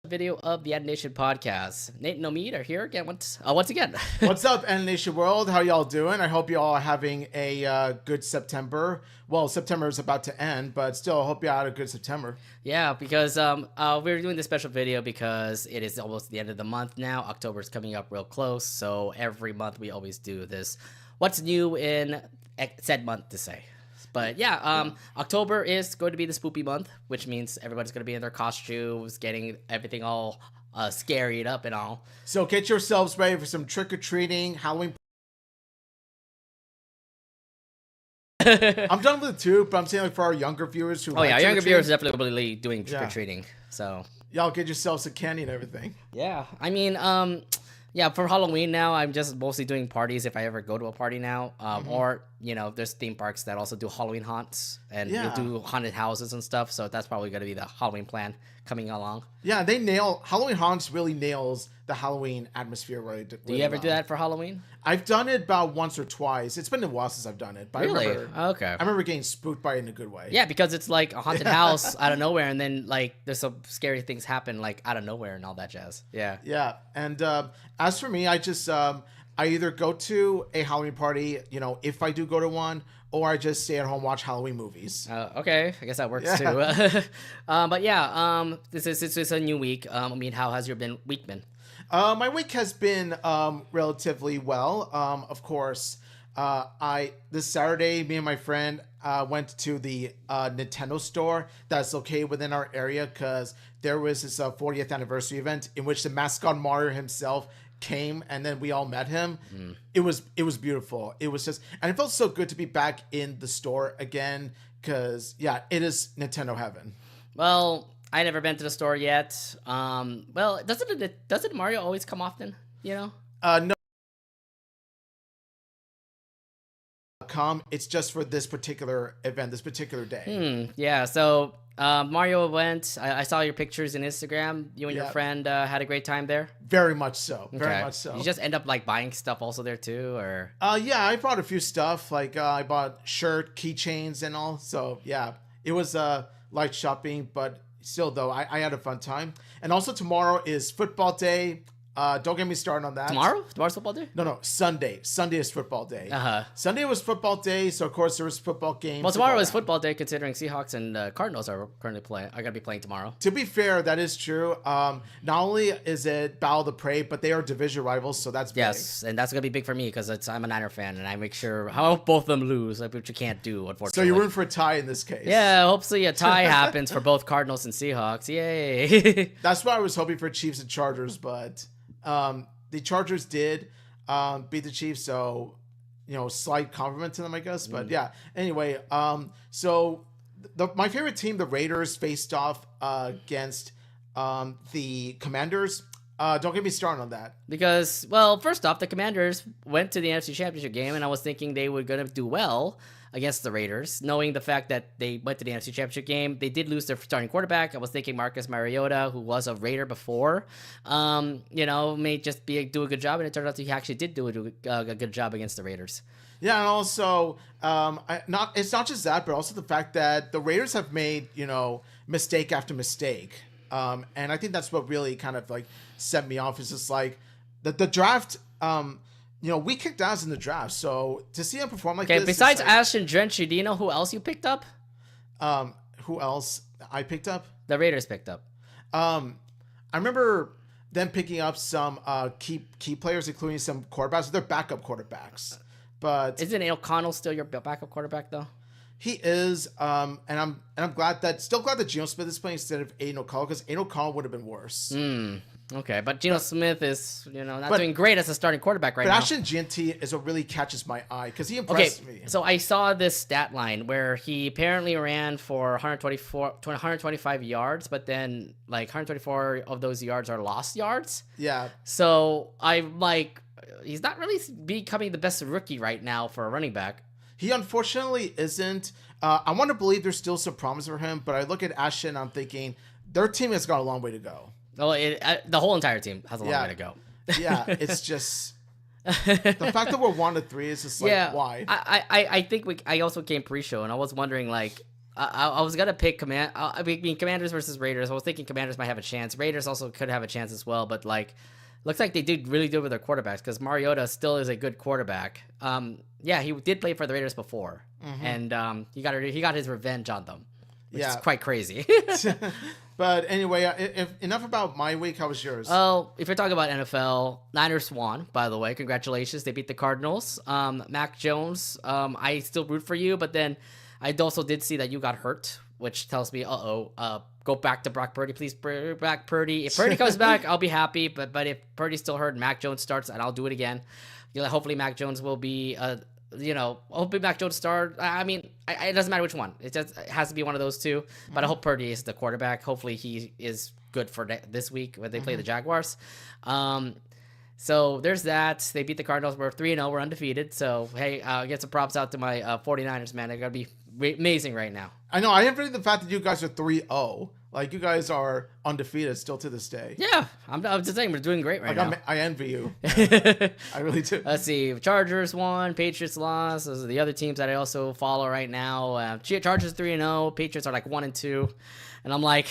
Video of the Anination podcast. Nate and Omid are here again once again. What's up, Anination world? How y'all doing? I hope y'all are having a good September. Well, September is about to end, but still, I hope you had a good September. Yeah, because we're doing this special video because it is almost the end of the month now. October is coming up real close, so every month we always do this. What's new in said month to say? But yeah, October is going to be the spoopy month, which means everybody's going to be in their costumes, getting everything all scaried up and all. So get yourselves ready for some trick-or-treating, Halloween. I'm done with it too, but I'm saying like for our younger viewers who younger viewers are definitely doing trick-or-treating. Yeah. So y'all get yourselves some candy and everything. Yeah, I mean, yeah, for Halloween now, I'm just mostly doing parties if I ever go to a party now. Or, you know, there's theme parks that also do Halloween haunts and you'll do haunted houses and stuff. So that's probably going to be the Halloween plan coming along. Yeah, Halloween haunts really nails the Halloween atmosphere really do you ever do that for Halloween? I've done it about once or twice. It's been a while since I've done it. But really? I remember getting spooked by it in a good way. Yeah, because it's like a haunted house out of nowhere, and then like there's some scary things happen like out of nowhere and all that jazz. Yeah. Yeah, and as for me, I just I either go to a Halloween party, you know, if I do go to one, or I just stay at home watch Halloween movies. Okay, I guess that works too. But yeah, this is a new week. I mean, how has your week been? My week has been relatively well. Of course, this Saturday, me and my friend went to the Nintendo store that's located within our area because there was this 40th anniversary event in which the mascot Mario himself came, and then we all met him. It was beautiful. It was just, and it felt so good to be back in the store again because yeah, it is Nintendo heaven. Well, I never been to the store yet. Well, doesn't Mario always come often? You know? No. It's just for this particular event, this particular day. Yeah. So Mario went. I saw your pictures in Instagram. You and your friend had a great time there. Very much so. Very much so. You just end up like buying stuff also there too, or? Yeah, I bought a few stuff. Like I bought shirt, keychains, and all. So yeah, it was light shopping, but still though, I had a fun time. And also tomorrow is football day. Don't get me started on that. Tomorrow's football day? No, Sunday. Sunday is football day. Sunday was football day, so of course there was football games. Well, tomorrow is football day, considering Seahawks and Cardinals are gonna be playing tomorrow. To be fair, that is true. Not only is it Battle of the Prey, but they are division rivals, so that's big. Yes, and that's gonna be big for me because I'm a Niner fan, and I make sure how both of them lose, which you can't do, unfortunately. So you're rooting for a tie in this case. Yeah, hopefully a tie happens for both Cardinals and Seahawks. Yay! That's why I was hoping for Chiefs and Chargers, but the Chargers did beat the Chiefs, so you know, slight compliment to them, I guess. But yeah, anyway, so my favorite team, the Raiders, faced off against the Commanders. Don't get me started on that. Because, well, first off, the Commanders went to the NFC Championship game, and I was thinking they were going to do well against the Raiders, knowing the fact that they went to the NFC Championship game. They did lose their starting quarterback. I was thinking Marcus Mariota, who was a Raider before, you know, may just do a good job, and it turned out he actually did do a good job against the Raiders. Yeah, and also, it's not just that, but also the fact that the Raiders have made, you know, mistake after mistake. And I think that's what really kind of like set me off. Is just like the draft. You know, we kicked ass in the draft, so to see him perform like this. Okay, besides Ashton Gentry, do you know who else you picked up? Who else I picked up? The Raiders picked up. I remember them picking up some key players, including some quarterbacks. They're backup quarterbacks, but isn't O'Connell still your backup quarterback though? He is, and I'm glad that Geno Smith is playing instead of Aiden O'Connell, because Aiden O'Connell would have been worse. Okay, but Geno Smith is, you know, not doing great as a starting quarterback right now. But Ashton Gentry is what really catches my eye because he impressed me. So I saw this stat line where he apparently ran for 125 yards, but then like 124 of those yards are lost yards. Yeah. So I'm like, he's not really becoming the best rookie right now for a running back. He unfortunately isn't. I want to believe there's still some promise for him, but I look at Ashton and I'm thinking their team has got a long way to go. Well, the whole entire team has a long way to go. Yeah, it's just the fact that we're 1-3 is just like, why? I think I also came pre-show and I was wondering like, I was gonna pick I mean, Commanders versus Raiders. I was thinking Commanders might have a chance. Raiders also could have a chance as well, but like, looks like they did really good with their quarterbacks because Mariota still is a good quarterback. Yeah, he did play for the Raiders before, and he got his revenge on them, which is quite crazy. But anyway, if enough about my week. How was yours? Oh, if you're talking about NFL, Niners won, by the way. Congratulations. They beat the Cardinals. Mac Jones, I still root for you, but then I also did see that you got hurt, which tells me, go back to Brock Purdy, please. Back Purdy. If Purdy comes back, I'll be happy, but if Purdy's still hurt and Mac Jones starts, and I'll do it again. Hopefully Mac Jones will be hopefully Mac Jones start. I mean, it doesn't matter which one. It has to be one of those two. But I hope Purdy is the quarterback. Hopefully he is good for this week when they play the Jaguars. So there's that. They beat the Cardinals. We're 3-0. We're undefeated. So, hey, get some props out to my 49ers, man. They're going to be amazing right now. I know. I am the fact that you guys are 3-0. Like, you guys are undefeated still to this day. Yeah. I'm just saying we're doing great right now. I envy you. I really do. Let's see. Chargers won. Patriots lost. Those are the other teams that I also follow right now. Chargers 3-0. Patriots are like 1-2. And I'm like...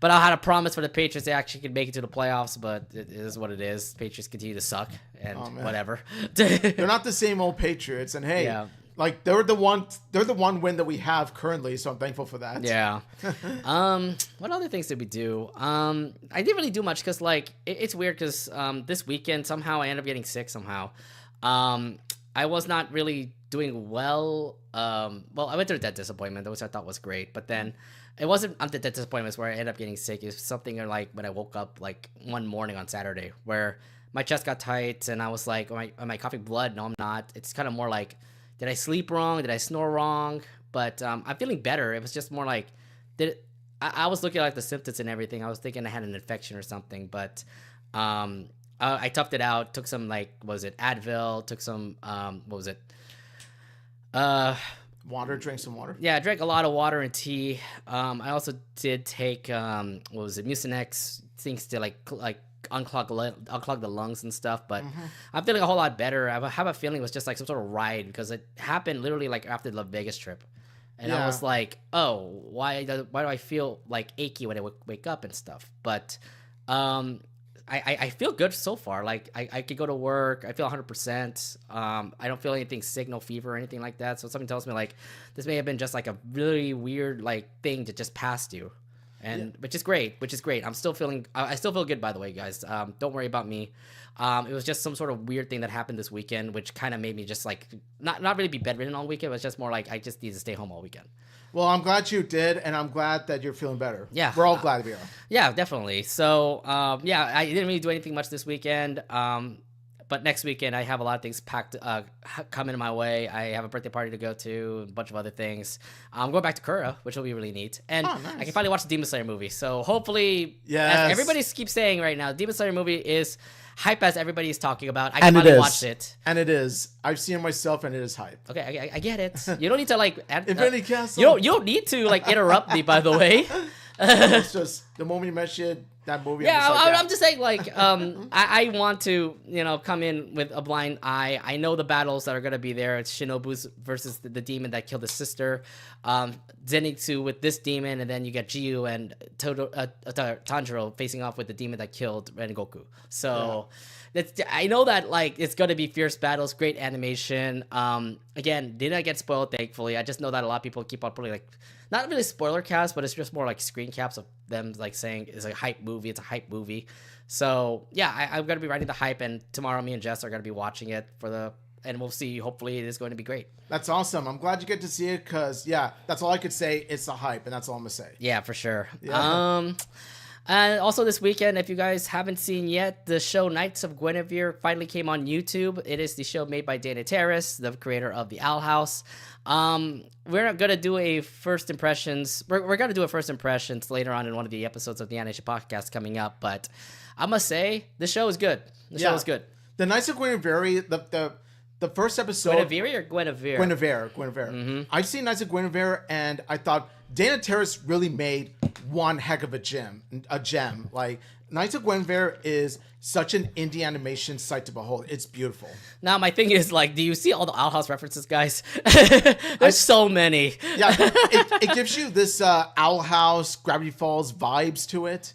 But I had a promise for the Patriots they actually could make it to the playoffs, but it is what it is. Patriots continue to suck, and whatever. They're not the same old Patriots, and hey, like they're the one win that we have currently, so I'm thankful for that. Yeah. What other things did we do? I didn't really do much because like it's weird because this weekend somehow I ended up getting sick somehow. I was not really doing well. Well, I went through that disappointment, which I thought was great, but then. It wasn't the disappointments where I ended up getting sick. It was something like when I woke up like one morning on Saturday where my chest got tight and I was like, am I coughing blood? No, I'm not. It's kind of more like, did I sleep wrong? Did I snore wrong? But I'm feeling better. It was just more like, I was looking at like the symptoms and everything. I was thinking I had an infection or something, but I toughed it out. Took some Advil. Took some water, drink some water. Yeah, I drank a lot of water and tea. I also did take Mucinex, things to like unclog the lungs and stuff. But I'm feeling a whole lot better. I have a feeling it was just like some sort of ride because it happened literally like after the Vegas trip, and I was like, oh, why do I feel like achy when I wake up and stuff? But I feel good so far. Like I could go to work. I feel 100%. I don't feel anything sick, no fever or anything like that. So something tells me like this may have been just like a really weird like thing that just passed you, and which is great. I still feel good, by the way, guys. Don't worry about me. It was just some sort of weird thing that happened this weekend, which kind of made me just like not really be bedridden all weekend. It was just more like I just need to stay home all weekend. Well, I'm glad you did, and I'm glad that you're feeling better. Yeah. We're all glad to be here. Yeah, definitely. So, I didn't really do anything much this weekend. But next weekend, I have a lot of things packed coming my way. I have a birthday party to go to, a bunch of other things. I'm going back to Kura, which will be really neat. And nice. I can finally watch the Demon Slayer movie. So, hopefully, as everybody keeps saying right now, Demon Slayer movie is hype as everybody's talking about. I can finally watch it. And it is. I've seen it myself, and it is hype. Okay, I get it. You don't need to like... Infinity Castle. You don't need to like interrupt me, by the way. It's just the moment you mentioned that movie. Yeah, I'm just saying, like, I want to, come in with a blind eye. I know the battles that are going to be there. It's Shinobu's versus the demon that killed his sister. Zenitsu with this demon, and then you get Jiu and Tanjiro facing off with the demon that killed Rengoku. So... Yeah. I know that like it's gonna be fierce battles, great animation. Again, did not get spoiled, thankfully. I just know that a lot of people keep on putting like not really spoiler caps, but it's just more like screen caps of them like saying it's a hype movie. It's a hype movie. So yeah, I'm gonna be writing the hype, and tomorrow me and Jess are gonna be watching it and we'll see. Hopefully, it is going to be great. That's awesome. I'm glad you get to see it because that's all I could say. It's the hype, and that's all I'm gonna say. Yeah, for sure. Yeah. And also this weekend, if you guys haven't seen yet, the show Knights of Guinevere finally came on YouTube. It is the show made by Dana Terrace, the creator of The Owl House. We're going to do a first impressions. We're going to do a first impressions later on in one of the episodes of the Anination podcast coming up. But I must say, the show is good. The show is good. The Knights of Guinevere, the first episode... Guinevere or Guinevere? Guinevere. Mm-hmm. I've seen Knights of Guinevere, and I thought Dana Terrace really made one heck of a gem. Like, Knights of Guinevere is such an indie animation sight to behold. It's beautiful. Now, my thing is, like, do you see all the Owl House references, guys? There's so many. Yeah, it gives you this Owl House, Gravity Falls vibes to it,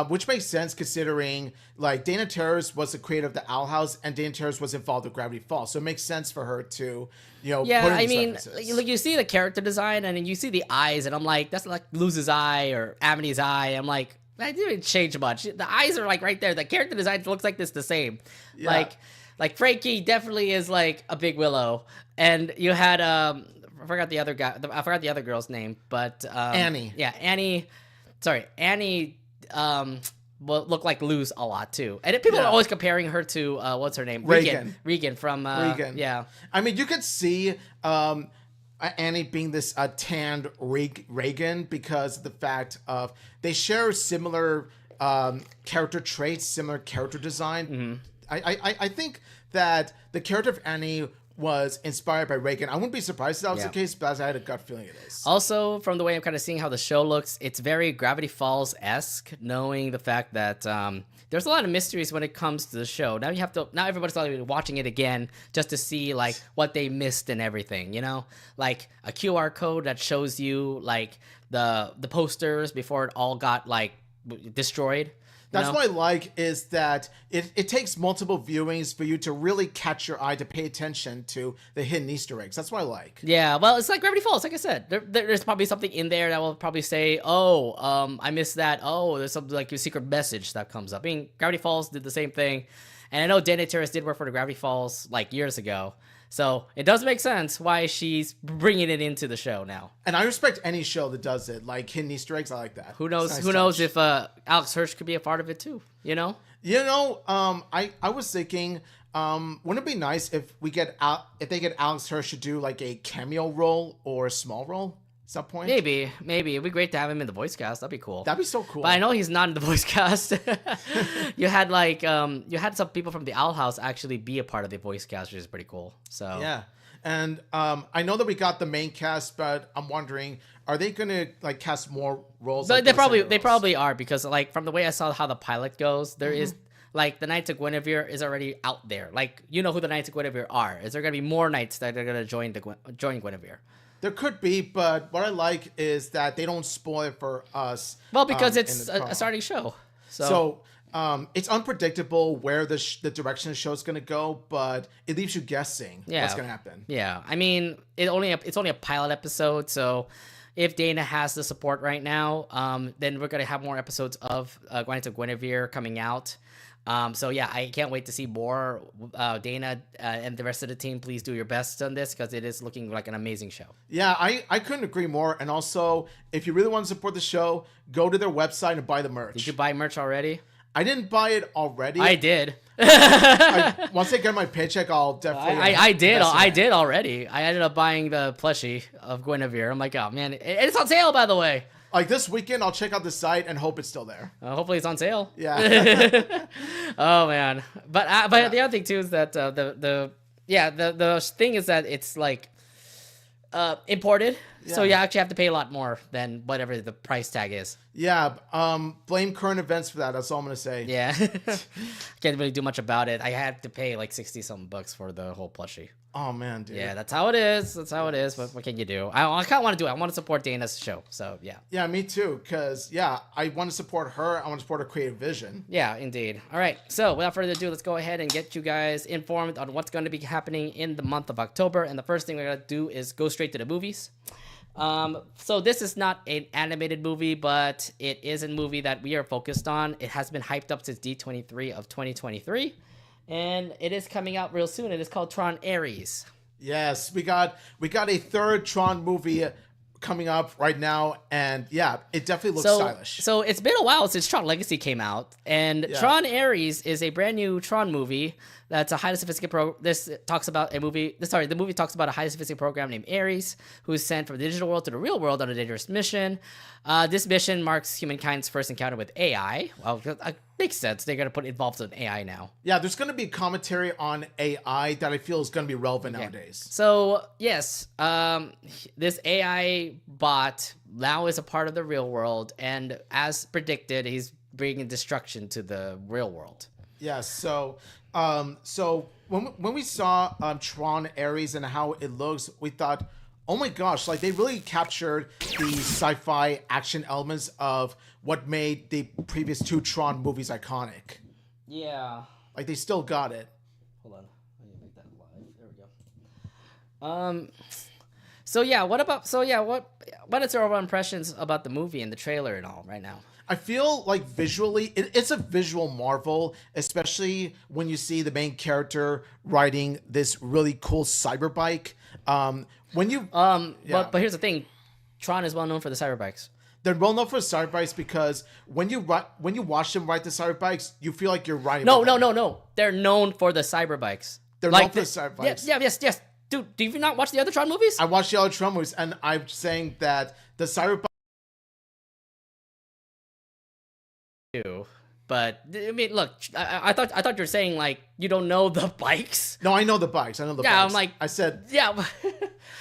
which makes sense considering, like, Dana Terrace was the creator of the Owl House, and Dana Terrace was involved with Gravity Falls, so it makes sense for her to, Yeah, put in I these mean, references. like, you see the character design, and then you see the eyes, and I'm like, that's like Luz's eye or Amity's eye. I'm like, that didn't change much. The eyes are like right there. The character design looks like this the same. Yeah. Like Frankie definitely is like a Big Willow, and you had I forgot the other guy. I forgot the other girl's name, but Annie. Yeah, Annie. Sorry, Annie. Looked like Luz a lot too, and people are always comparing her to what's her name? Regan from Regan. Yeah. I mean, you could see Annie being this tanned Reagan because of the fact of they share similar character traits, similar character design. I think that the character of Annie was inspired by Reagan. I wouldn't be surprised if that was the case, but I had a gut feeling it is. Also, from the way I'm kind of seeing how the show looks, it's very Gravity Falls-esque, knowing the fact that there's a lot of mysteries when it comes to the show. Now everybody's probably watching it again just to see like what they missed and everything, like a QR code that shows you like the posters before it all got like destroyed. That's what I like is that it takes multiple viewings for you to really catch your eye to pay attention to the hidden Easter eggs. That's what I like. Yeah, well, it's like Gravity Falls. Like I said, there's probably something in there that will probably say, "Oh, I missed that." Oh, there's something like a secret message that comes up. I mean, Gravity Falls did the same thing, and I know Dana Terrace did work for the Gravity Falls like years ago. So it does make sense why she's bringing it into the show now. And I respect any show that does it, like hidden Easter eggs. I like that. Who knows? Who knows if Alex Hirsch could be a part of it too? I was thinking, wouldn't it be nice if if they get Alex Hirsch to do like a cameo role or a small role at some point? Maybe it'd be great to have him in the voice cast. That'd be cool. That'd be so cool. But I know he's not in the voice cast. You had some people from the Owl House actually be a part of the voice cast, which is pretty cool. So yeah, and I know that we got the main cast, but I'm wondering, are they gonna like cast more roles? But they probably are, because like from the way I saw how the pilot goes, there is like the Knights of Guinevere is already out there. Like who the Knights of Guinevere are? Is there gonna be more knights that are gonna join Guinevere? There could be, but what I like is that they don't spoil it for us. Well, because it's a starting show. So it's unpredictable where the direction the show is going to go, but it leaves you guessing what's going to happen. Yeah, I mean, it's only a pilot episode, so if Dana has the support right now, then we're going to have more episodes of Knights of Guinevere coming out. So yeah, I can't wait to see more. Dana and the rest of the team, please do your best on this because it is looking like an amazing show. Yeah, I couldn't agree more. And also, if you really want to support the show, go to their website and buy the merch. Did you buy merch already? I didn't buy it already. I did. Once I get my paycheck, I'll definitely. I did already. I ended up buying the plushie of Guinevere. I'm like, oh man, it's on sale, by the way. Like this weekend, I'll check out the site and hope it's still there. Hopefully, it's on sale. Yeah. Oh man, but the other thing too is that the thing is that it's like imported, so you actually have to pay a lot more than whatever the price tag is. Yeah. Blame current events for that. That's all I'm gonna say. Yeah. Can't really do much about it. I had to pay like $60-something for the whole plushie. Oh man, dude. Yeah, that's how it is. What can you do? I kind of want to do it. I want to support Dana's show. So yeah. Yeah, me too. Cause I want to support her. I want to support her creative vision. Yeah, indeed. All right. So without further ado, let's go ahead and get you guys informed on what's going to be happening in the month of October. And the first thing we're gonna do is go straight to the movies. So this is not an animated movie, but it is a movie that we are focused on. It has been hyped up since D23 of 2023, and it is coming out real soon. It is called Tron Ares. Yes, we got a third Tron movie coming up right now, and yeah, it definitely looks stylish. So it's been a while since Tron Legacy came out, and Tron Ares is a brand new Tron movie that's a highly sophisticated the movie talks about a highly sophisticated program named Ares, who is sent from the digital world to the real world on a dangerous mission. This mission marks humankind's first encounter with AI. Well, it makes sense. They're going to put involved in AI now. Yeah, there's going to be commentary on AI that I feel is going to be relevant nowadays. So, yes, this AI bot now is a part of the real world, and as predicted, he's bringing destruction to the real world. Yeah, so when we saw Tron Ares and how it looks, we thought, oh my gosh, like they really captured the sci-fi action elements of what made the previous two Tron movies iconic. Yeah. Like they still got it. Hold on. I need to make that live. There we go. What is your overall impressions about the movie and the trailer and all right now? I feel like visually, it's a visual marvel, especially when you see the main character riding this really cool cyber bike. When you but here's the thing, Tron is well known for the cyber bikes. They're well known for cyber bikes because when you watch them ride the cyber bikes, you feel like you're riding. No. They're known for the cyber bikes. They're known for the cyber bikes. Yes. Dude, do you not watch the other Tron movies? I watched the other Tron movies, and I'm saying that the cyber bike. But I mean, look, I thought you were saying like you don't know the bikes. No, I know the bikes. I know the bikes. I'm like, I said, yeah.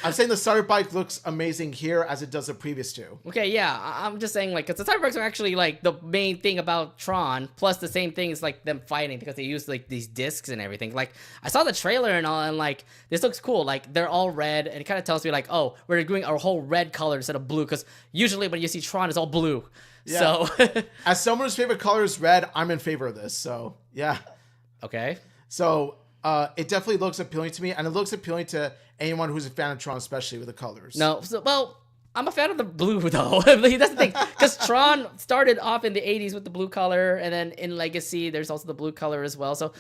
I'm saying the cyber bike looks amazing here as it does the previous two. Okay, yeah, I'm just saying like, because the cyber bikes are actually like the main thing about Tron, plus the same thing is like them fighting because they use like these discs and everything. Like I saw the trailer and all, and like this looks cool. Like they're all red, and it kind of tells me like, oh, we're doing our whole red color instead of blue, because usually when you see Tron, it's all blue. Yeah. So, as someone whose favorite color is red, I'm in favor of this. So, yeah. Okay. So, it definitely looks appealing to me, and it looks appealing to anyone who's a fan of Tron, especially with the colors. No, well, I'm a fan of the blue though. That's the thing, because Tron started off in the '80s with the blue color, and then in Legacy, there's also the blue color as well. So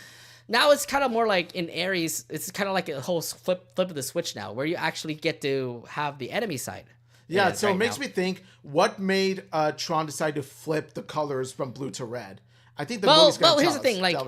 now it's kind of more like in Ares, it's kind of like a whole flip of the switch now, where you actually get to have the enemy side. Yeah, so it makes me think, what made Tron decide to flip the colors from blue to red? I think the movie's going to here's the thing, like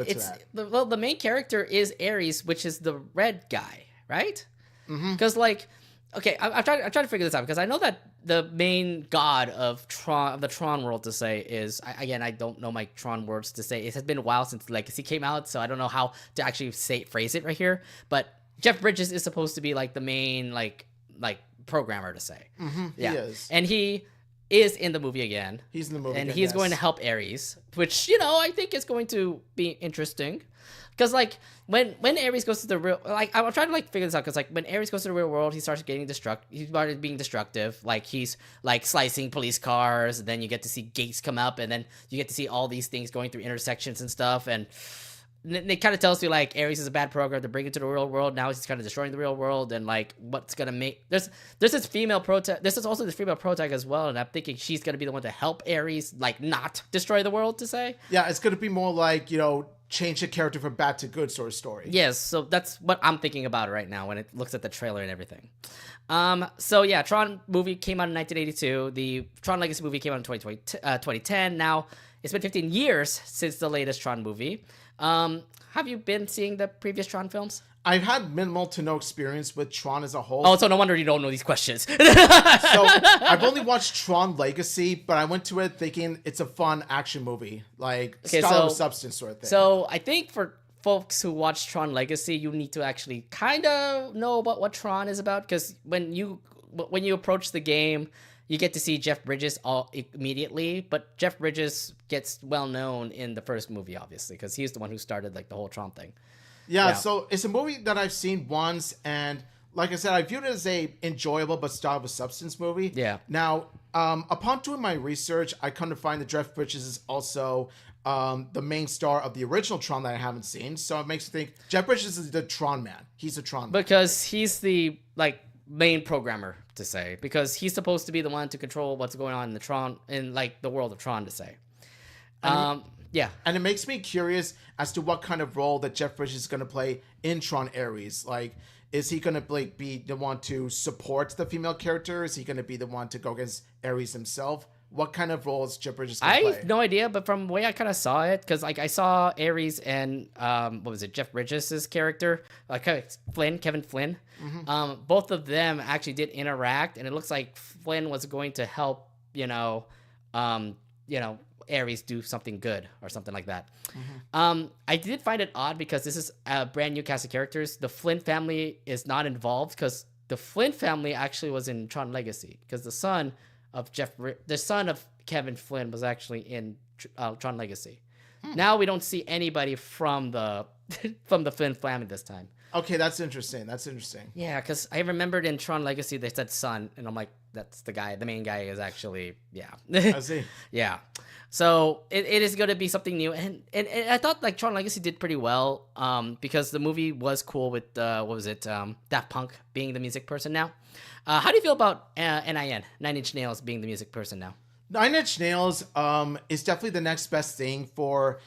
the main character is Ares, which is the red guy, right? Because like, okay, I'm trying to figure this out, because I know that the main god of Tron, of the Tron world to say is, again, I don't know my Tron words to say. It has been a while since Legacy came out, so I don't know how to actually phrase it right here. But Jeff Bridges is supposed to be like the main like programmer to say. Yeah. He is. And he is in the movie again. He's in the movie and again, he's going to help Ares, which, you know, I think is going to be interesting. Because like when Ares goes to the real, like I'm trying to like figure this out, because like when Ares goes to the real world, he started being destructive. Like he's like slicing police cars, and then you get to see gates come up, and then you get to see all these things going through intersections and stuff, and it kind of tells you like Ares is a bad program to bring into the real world. Now he's kind of destroying the real world, and like what's gonna make there's this female protag. This is also this female protag as well, and I'm thinking she's gonna be the one to help Ares like not destroy the world to say. Yeah, it's gonna be more like, you know, change the character from bad to good sort of story. Yes, so that's what I'm thinking about right now when it looks at the trailer and everything. So yeah, Tron movie came out in 1982. The Tron Legacy movie came out in 2010. Now it's been 15 years since the latest Tron movie. Have you been seeing the previous Tron films? I've had minimal to no experience with Tron as a whole. Oh, so no wonder you don't know these questions. So I've only watched Tron Legacy, but I went to it thinking it's a fun action movie, like style of substance sort of thing. So I think for folks who watch Tron Legacy, you need to actually kind of know about what Tron is about, because when you approach the game, you get to see Jeff Bridges all immediately, but Jeff Bridges gets well known in the first movie, obviously, because he's the one who started like the whole Tron thing. Yeah, so it's a movie that I've seen once, and like I said, I viewed it as a enjoyable but style of substance movie. Yeah. Now, upon doing my research, I come to find that Jeff Bridges is also the main star of the original Tron that I haven't seen. So it makes me think Jeff Bridges is the Tron man. He's a Tron man. Because he's the like main programmer to say, because he's supposed to be the one to control what's going on in the Tron, in like the world of Tron to say. Yeah. And it makes me curious as to what kind of role that Jeff Bridges is going to play in Tron Ares. Like, is he going to like be the one to support the female character? Is he going to be the one to go against Ares himself? What kind of role is Jeff Bridges going to play? I have no idea, but from the way I kind of saw it, because like I saw Ares and what was it, Jeff Bridges' character, Kevin Flynn. Both of them actually did interact, and it looks like Flynn was going to help, Ares do something good or something like that. I did find it odd because this is a brand new cast of characters. The Flynn family is not involved, because the Flynn family actually was in Tron Legacy, because the son of Kevin Flynn was actually in Tron Legacy. Now we don't see anybody from the from the Flynn family this time. Okay, that's interesting. That's interesting. Yeah, because I remembered in Tron Legacy they said son, and I'm like, that's the guy. The main guy is actually I see. yeah. So it is going to be something new, and I thought like Tron Legacy did pretty well, because the movie was cool with what was it, Daft Punk being the music person now. How do you feel about NIN, Nine Inch Nails, being the music person now? Nine Inch Nails is definitely the next best thing for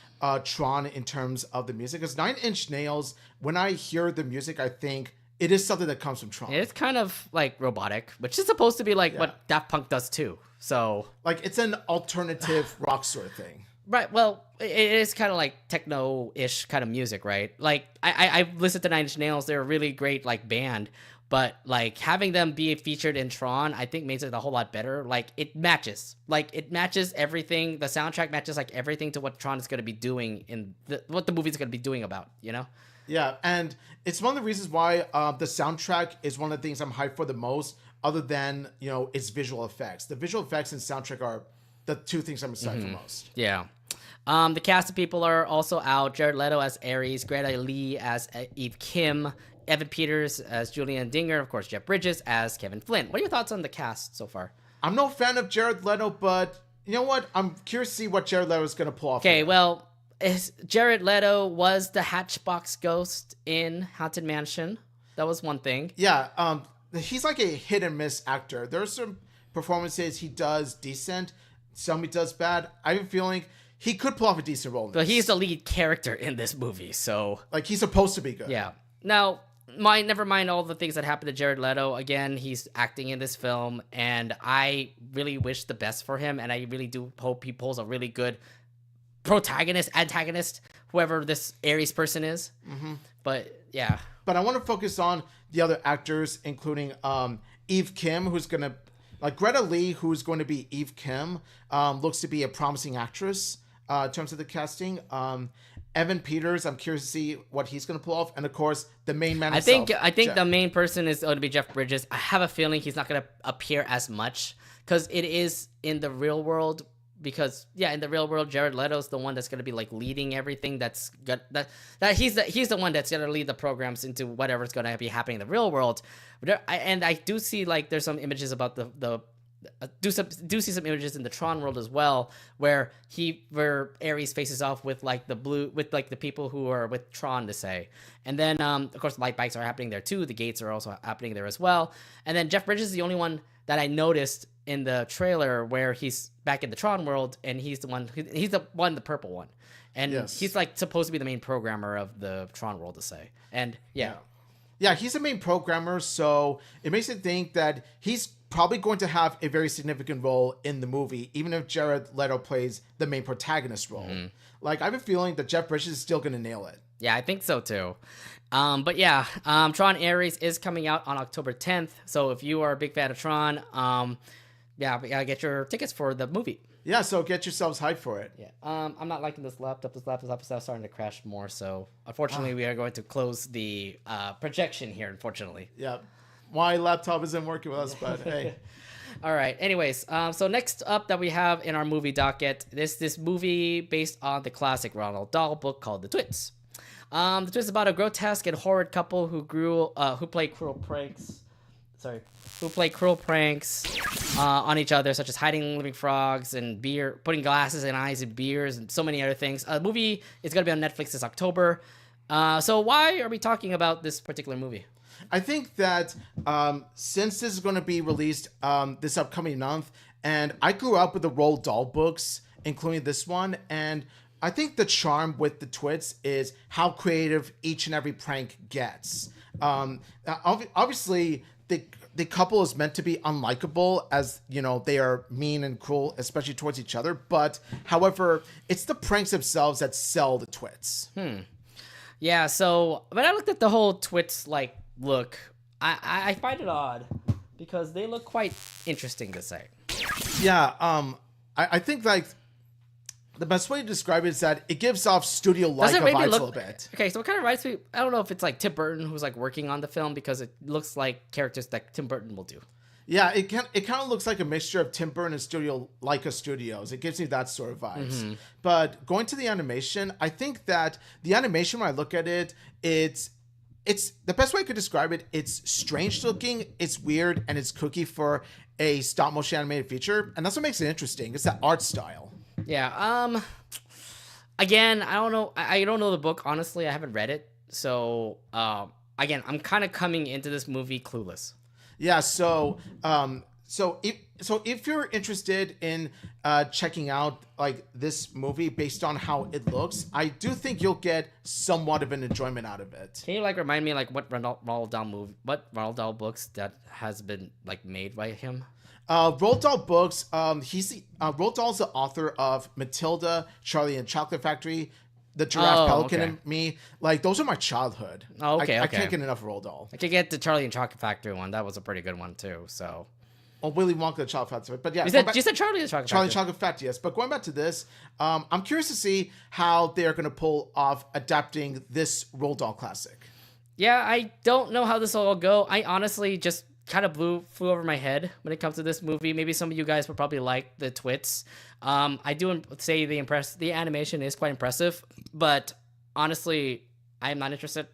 Tron in terms of the music. Because Nine Inch Nails, when I hear the music, I think it is something that comes from Tron. It's kind of like robotic, which is supposed to be like what Daft Punk does too. So like it's an alternative rock sort of thing. Right. Well, it is kind of like techno-ish kind of music, right? Like I've listened to Nine Inch Nails. They're a really great like band. But like having them be featured in Tron, I think makes it a whole lot better. Like it matches everything. The soundtrack matches like everything to what Tron is going to be doing in what the movie's going to be doing about, you know? Yeah, and it's one of the reasons why the soundtrack is one of the things I'm hyped for the most, other than, you know, its visual effects. The visual effects and soundtrack are the two things I'm excited for most. Yeah. The cast of people are also out. Jared Leto as Ares, Greta Lee as Eve Kim, Evan Peters as Julian Dinger, of course, Jeff Bridges as Kevin Flynn. What are your thoughts on the cast so far? I'm no fan of Jared Leto, but you know what? I'm curious to see what Jared Leto is going to pull off. Okay, well, Jared Leto was the Hatchbox Ghost in Haunted Mansion. That was one thing. Yeah, he's like a hit and miss actor. There's some performances he does decent, some he does bad. I have a feeling he could pull off a decent role in this. But he's the lead character in this movie, so... like, he's supposed to be good. Yeah. Now... never mind all the things that happened to Jared Leto. Again, he's acting in this film, and I really wish the best for him, and I really do hope he pulls a really good protagonist, antagonist, whoever this Ares person is. Mm-hmm. But, yeah. But I want to focus on the other actors, including Eve Kim, who's going to... like, Greta Lee, who's going to be Eve Kim, looks to be a promising actress in terms of the casting. Evan Peters, I'm curious to see what he's going to pull off, and of course, the main man himself, I think Jeff. the main person is going to be Jeff Bridges. I have a feeling he's not going to appear as much because it is in the real world. Because in the real world, Jared Leto's the one that's going to be like leading everything. That's good. That he's the one that's going to lead the programs into whatever's going to be happening in the real world. And I do see like there's some images about the. Do see some images in the Tron world as well, where Ares faces off with like the people who are with Tron to say, and then of course light bikes are happening there too. The gates are also happening there as well, and then Jeff Bridges is the only one that I noticed in the trailer where he's back in the Tron world, and he's the purple one, and he's like supposed to be the main programmer of the Tron world to say, and yeah, he's the main programmer, so it makes it think that he's probably going to have a very significant role in the movie, even if Jared Leto plays the main protagonist role. Mm-hmm. Like, I have a feeling that Jeff Bridges is still going to nail it. Yeah, I think so too. But yeah, Tron Ares is coming out on October 10th. So if you are a big fan of Tron, get your tickets for the movie. Yeah, so get yourselves hyped for it. Yeah. I'm not liking this laptop. This laptop is starting to crash more. So unfortunately, we are going to close the projection here, unfortunately. Yeah. My laptop isn't working with us, but hey. All right. Anyways, so next up that we have in our movie docket is this movie based on the classic Roald Dahl book called The Twits. The Twits is about a grotesque and horrid couple who play cruel pranks. On each other, such as hiding living frogs and beer, putting glasses in eyes and beers, and so many other things. The movie is going to be on Netflix this October. So why are we talking about this particular movie? I think that since this is going to be released this upcoming month, and I grew up with the Roald Dahl books, including this one, and I think the charm with the Twits is how creative each and every prank gets. Obviously, the couple is meant to be unlikable, as you know they are mean and cruel, especially towards each other. But however, it's the pranks themselves that sell the Twits. Yeah. So when I looked at the whole Twits like look, I find it odd because they look quite interesting to say. Yeah. I think like the best way to describe it is that it gives off studio-like vibes a little bit. Okay, so what kind of reminds me? I don't know if it's like Tim Burton who's like working on the film because it looks like characters that Tim Burton will do. Yeah, it kind of looks like a mixture of Tim Burton and Studio Leica Studios. It gives me that sort of vibes. But going to the animation, I think that the animation, when I look at it, it's the best way I could describe it. It's strange looking, it's weird, and it's kooky for a stop motion animated feature, and that's what makes it interesting. It's that art style. Yeah. Again, I don't know. I don't know the book. Honestly, I haven't read it. So, again, I'm kind of coming into this movie clueless. Yeah, so if you're interested in checking out like this movie based on how it looks, I do think you'll get somewhat of an enjoyment out of it. Can you like remind me like what Roald Dahl books that has been like made by him? Roald Dahl books. Roald Dahl's the author of Matilda, Charlie and Chocolate Factory, The Giraffe, Pelican, and Me. Like, those are my childhood. Oh, okay, I okay. can't get enough of Roald Dahl. I could get the Charlie and Chocolate Factory one. That was a pretty good one too. So. Oh, Willy Wonka, the Chocolate Factory. But yeah, you said Charlie and Chocolate Factory. Charlie and Chocolate Factory, yes. But going back to this, I'm curious to see how they're going to pull off adapting this Roald Dahl classic. Yeah, I don't know how this will all go. I honestly just kind of flew over my head when it comes to this movie. Maybe some of you guys would probably like the twits. I do say the animation is quite impressive, but honestly, I am not interested.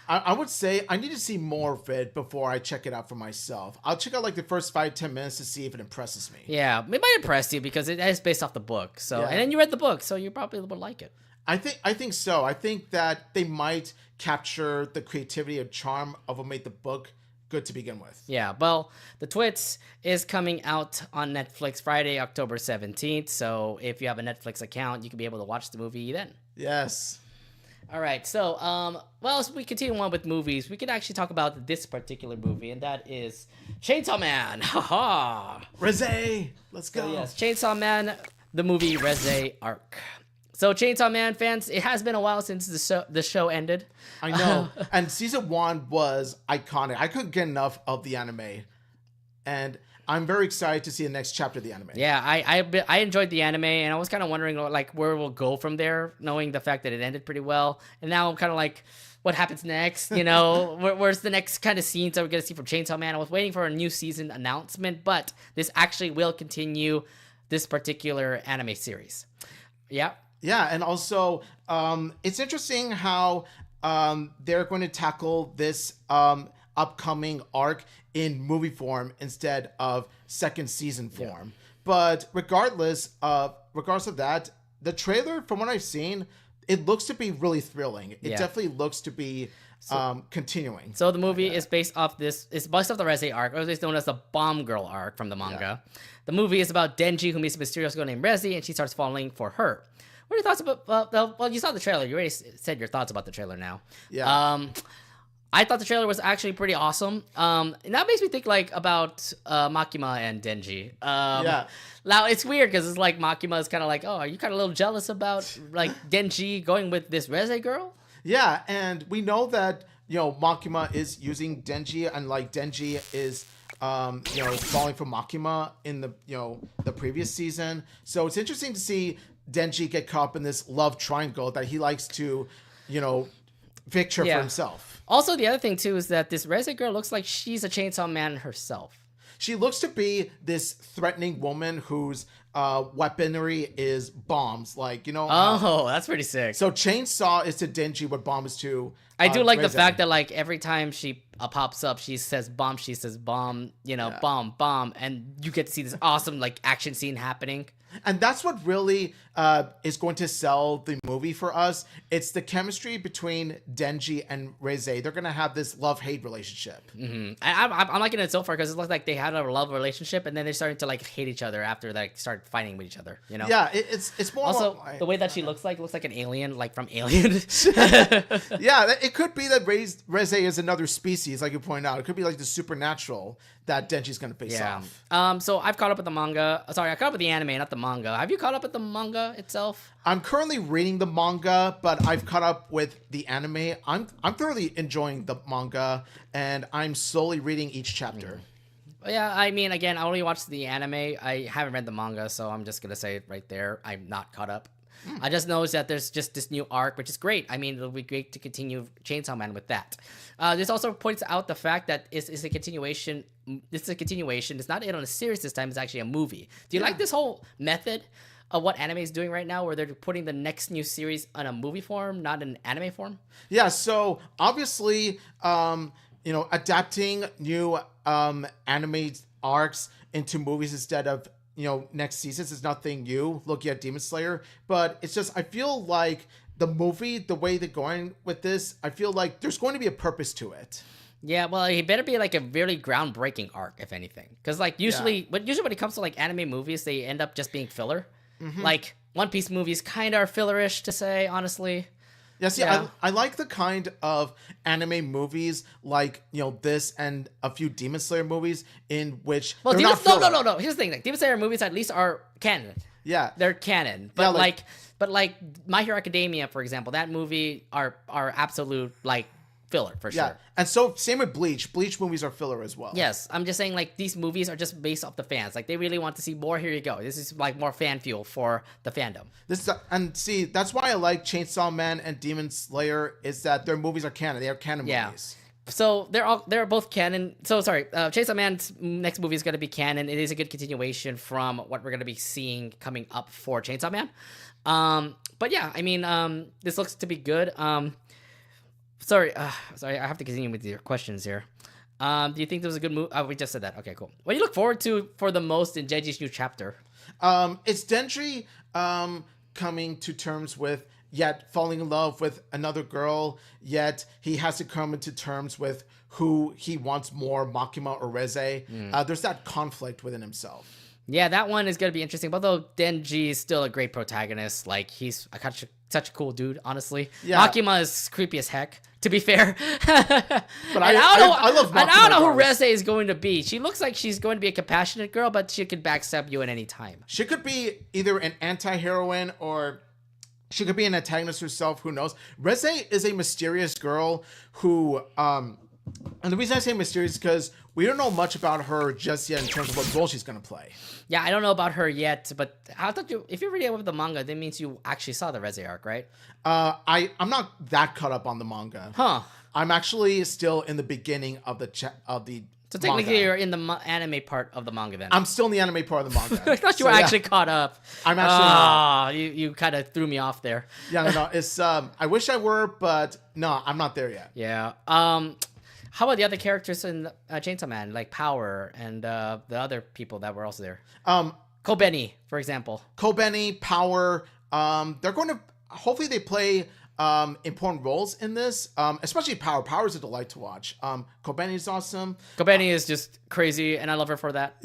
I would say I need to see more of it before I check it out for myself. I'll check out like the first 5-10 minutes to see if it impresses me. Yeah, it might impress you because it is based off the book. So, and then you read the book, so you probably would like it. I think so. I think that they might capture the creativity and charm of what made the book good to begin with. Yeah, well, The Twits is coming out on Netflix Friday, October 17th. So if you have a Netflix account, you can be able to watch the movie then. Yes. All right, so, well, as we continue on with movies, we can actually talk about this particular movie, and that is Chainsaw Man. Ha-ha! Reze! Let's go. So, yes, Chainsaw Man, the movie RuhisuArt. So, Chainsaw Man fans, it has been a while since the show ended. I know. And season 1 was iconic. I couldn't get enough of the anime. And I'm very excited to see the next chapter of the anime. Yeah, I enjoyed the anime, and I was kind of wondering like where we'll go from there, knowing the fact that it ended pretty well. And now I'm kind of like, what happens next? You know, where's the next kind of scenes that we're gonna see from Chainsaw Man? I was waiting for a new season announcement, but this actually will continue this particular anime series. Yeah. Yeah, and also it's interesting how they're going to tackle this upcoming arc in movie form instead of second season form. Yeah. But regardless of that, the trailer, from what I've seen, it looks to be really thrilling. It definitely looks to be continuing. So the movie is based off the Reze arc, or at least known as the Bomb Girl arc from the manga. Yeah. The movie is about Denji, who meets a mysterious girl named Reze, and she starts falling for her. What are your thoughts about? Well, you saw the trailer. You already said your thoughts about the trailer now. Yeah. I thought the trailer was actually pretty awesome. And that makes me think like about Makima and Denji. Yeah. Now it's weird because it's like Makima is kind of like, oh, are you kind of a little jealous about like Denji going with this Reze girl? Yeah, and we know that Makima is using Denji, and like Denji is falling for Makima in the previous season. So it's interesting to see Denji get caught up in this love triangle that he likes to, picture for himself. Also, the other thing too is that this Reze girl looks like she's a Chainsaw Man herself. She looks to be this threatening woman whose weaponry is bombs. Like, Oh, that's pretty sick. So Chainsaw is to Denji what bomb is to I do like Reze. the fact that like every time she pops up, she says bomb, bomb, bomb, and you get to see this awesome like action scene happening. And that's what really is going to sell the movie for us. It's the chemistry between Denji and Reze. They're going to have this love-hate relationship. Mm-hmm. I'm liking it so far because it looks like they had a love relationship, and then they're starting to like hate each other after they start fighting with each other. Yeah, it's more. Also, the way that she looks like an alien, like from Alien. Yeah, it could be that Reze is another species, like you point out. It could be like the supernatural that Denji's going to face off. So I've caught up with the manga. Sorry, I caught up with the anime, not the manga. Have you caught up with the manga itself? I'm currently reading the manga, but I've caught up with the anime. I'm thoroughly enjoying the manga, and I'm slowly reading each chapter. Yeah, I mean, again, I only watched the anime. I haven't read the manga, so I'm just gonna say it right there. I'm not caught up. I just noticed that there's just this new arc, which is great. I mean, it'll be great to continue Chainsaw Man with that. This also points out the fact that it's a continuation. This is a continuation. It's not on a series this time. It's actually a movie. Do you like this whole method of what anime is doing right now, where they're putting the next new series on a movie form, not an anime form? Yeah, so obviously, adapting new anime arcs into movies instead of, next seasons is nothing new, looking at Demon Slayer. But it's just, I feel like the movie, the way they're going with this, I feel like there's going to be a purpose to it. Yeah, well, it better be like a really groundbreaking arc, if anything. Because usually when it comes to like anime movies, they end up just being filler. Like One Piece movies kind of are fillerish, to say honestly. Yeah, see, I like the kind of anime movies like, this and a few Demon Slayer movies in which no. Here's the thing: like, Demon Slayer movies at least are canon. Yeah, they're canon. But like My Hero Academia, for example, that movie are absolute like filler for sure. Yeah, and so same with Bleach. Bleach movies are filler as well. Yes, I'm just saying like these movies are just based off the fans. Like they really want to see more. Here you go. This is like more fan fuel for the fandom. That's why I like Chainsaw Man and Demon Slayer is that their movies are canon. They are canon movies. So they're both canon. So sorry, Chainsaw Man's next movie is going to be canon. It is a good continuation from what we're going to be seeing coming up for Chainsaw Man. But yeah, I mean, this looks to be good. Sorry, I have to continue with your questions here. Do you think there was a good movie? We just said that. Okay, cool. What do you look forward to for the most in Denji's new chapter? It's Denji coming to terms with, yet falling in love with another girl, yet he has to come into terms with who he wants more, Makima or Reze. There's that conflict within himself. Yeah, that one is going to be interesting. Although Denji is still a great protagonist. Like, he's such a cool dude, honestly. Yeah. Makima is creepy as heck, to be fair. But I love Makima. And I don't know who Reze is going to be. She looks like she's going to be a compassionate girl, but she could backstab you at any time. She could be either an anti-heroine or she could be an antagonist herself. Who knows? Reze is a mysterious girl who... and the reason I say mysterious is because we don't know much about her just yet in terms of what role she's going to play. Yeah, I don't know about her yet, but I thought if you're reading with the manga, that means you actually saw the Reze arc, right? I'm not that caught up on the manga. Huh. I'm actually still in the beginning of the So technically manga. You're in the anime part of the manga then. I'm still in the anime part of the manga. I thought you were actually caught up. I'm actually not. You kind of threw me off there. Yeah, no, it's I wish I were, but no, I'm not there yet. Yeah. How about the other characters in Chainsaw Man, like Power and the other people that were also there? Kobeni, for example. Kobeni, Power. They're going to hopefully they play important roles in this, especially Power. Power is a delight to watch. Kobeni is awesome. Kobeni is just crazy, and I love her for that.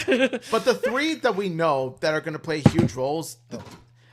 But the three that we know that are going to play huge roles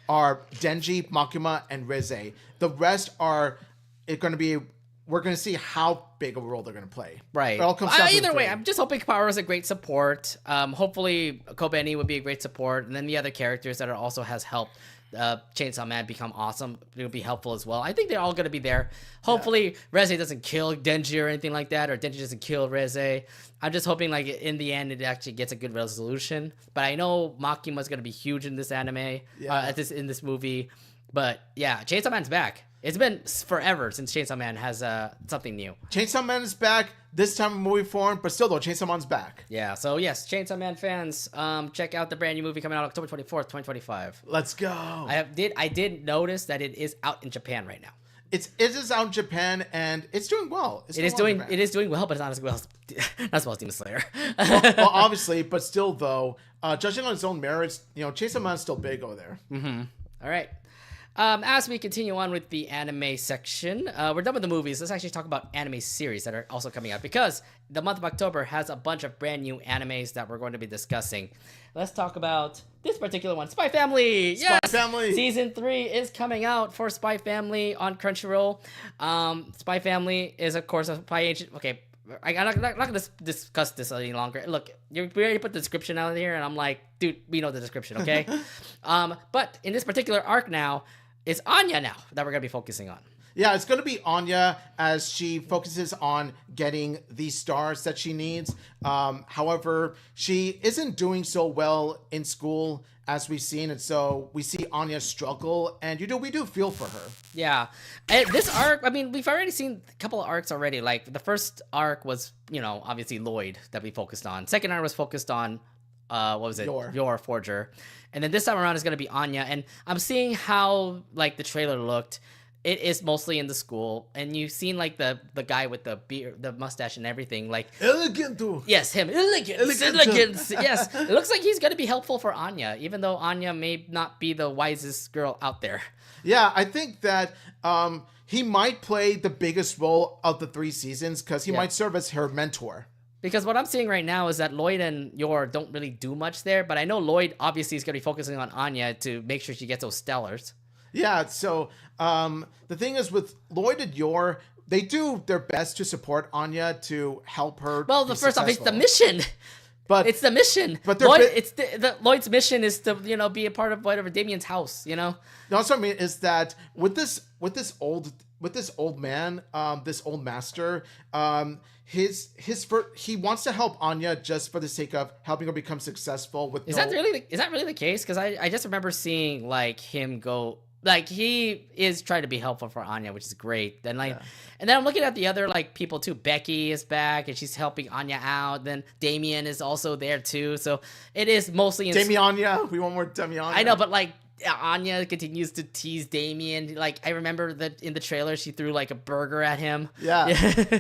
are Denji, Makima, and Reze. The rest are going to be. We're going to see how big of a role they're going to play. Right. It all comes down to either way, I'm just hoping Power is a great support. Hopefully, Kobeni would be a great support. And then the other characters that also has helped Chainsaw Man become awesome. It'll be helpful as well. I think they're all going to be there. Hopefully, Reze doesn't kill Denji or anything like that, or Denji doesn't kill Reze. I'm just hoping, like, in the end, it actually gets a good resolution. But I know Makima's going to be huge in this anime, in this movie. But yeah, Chainsaw Man's back. It's been forever since Chainsaw Man has something new. Chainsaw Man is back, this time in movie form, but still though, Chainsaw Man's back. Yeah, so yes, Chainsaw Man fans, check out the brand new movie coming out October 24th, 2025. Let's go. I did notice that it is out in Japan right now. It is out in Japan and it's doing well. It is doing well, but it's not as well as Demon Slayer. well, obviously, but still though, judging on its own merits, Chainsaw Man is still big over there. Mm-hmm. All right. As we continue on with the anime section, we're done with the movies. Let's actually talk about anime series that are also coming out, because the month of October has a bunch of brand new animes that we're going to be discussing. Let's talk about this particular one, Spy Family. Spy Family. Season 3 is coming out for Spy Family on Crunchyroll. Spy Family is, of course, a spy agent. Okay, I'm not going to discuss this any longer. Look, we already put the description out here, and I'm like, dude, we know the description, okay? But in this particular arc now, it's Anya now that we're going to be focusing on. Yeah, it's going to be Anya as she focuses on getting the stars that she needs. However, she isn't doing so well in school as we've seen, and so we see Anya struggle, and we do feel for her. Yeah, and this arc, I mean, we've already seen a couple of arcs already. Like the first arc was, obviously Lloyd that we focused on. Second arc was focused on, what was it? Your Forger, and then this time around is going to be Anya. And I'm seeing how like the trailer looked. It is mostly in the school, and you've seen like the guy with the beard, the mustache, and everything. Like elegant. Yes, him. Elegant. Yes, it looks like he's gonna be helpful for Anya, even though Anya may not be the wisest girl out there. Yeah, I think that he might play the biggest role of the 3 seasons because he might serve as her mentor. Because what I'm seeing right now is that Lloyd and Yor don't really do much there, but I know Lloyd obviously is gonna be focusing on Anya to make sure she gets those stellars. Yeah, so the thing is with Lloyd and Yor, they do their best to support Anya to help her. Well, first off, it's the mission. But it's the mission. But Lloyd's mission is to be a part of whatever Damien's house. No, what I mean is that with this old man, this old master, he wants to help Anya just for the sake of helping her become successful. Is that really the case? Because I just remember seeing like him go. Like he is trying to be helpful for Anya, which is great. Then and then I'm looking at the other like people too. Becky is back and she's helping Anya out. Then Damien is also there too. So it is mostly Damiania. We want more Damiania. I know, but like Anya continues to tease Damien. Like I remember that in the trailer she threw like a burger at him. Yeah,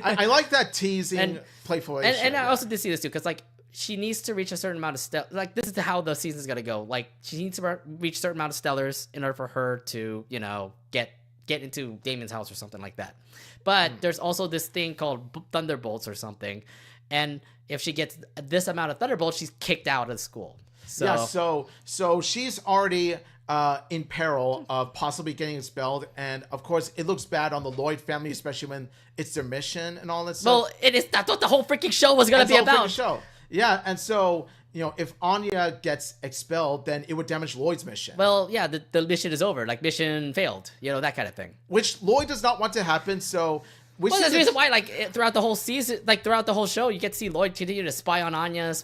I like that teasing playful. And I also did see this too because like. She needs to reach a certain amount of like this is how the season's gonna go. Like she needs to reach a certain amount of stellars in order for her to get into Damien's house or something like that. But there's also this thing called Thunderbolts or something, and if she gets this amount of Thunderbolts, she's kicked out of school. So yeah, so she's already in peril of possibly getting expelled, and of course it looks bad on the Lloyd family, especially when it's their mission and all that stuff. Well, that's what the whole freaking show was gonna be about. Yeah, and so, if Anya gets expelled, then it would damage Lloyd's mission. Well, yeah, the mission is over. Like, mission failed. That kind of thing. Which Lloyd does not want to happen, so... That's the reason why, like, throughout the whole season, like, throughout the whole show, you get to see Lloyd continue to spy on Anya,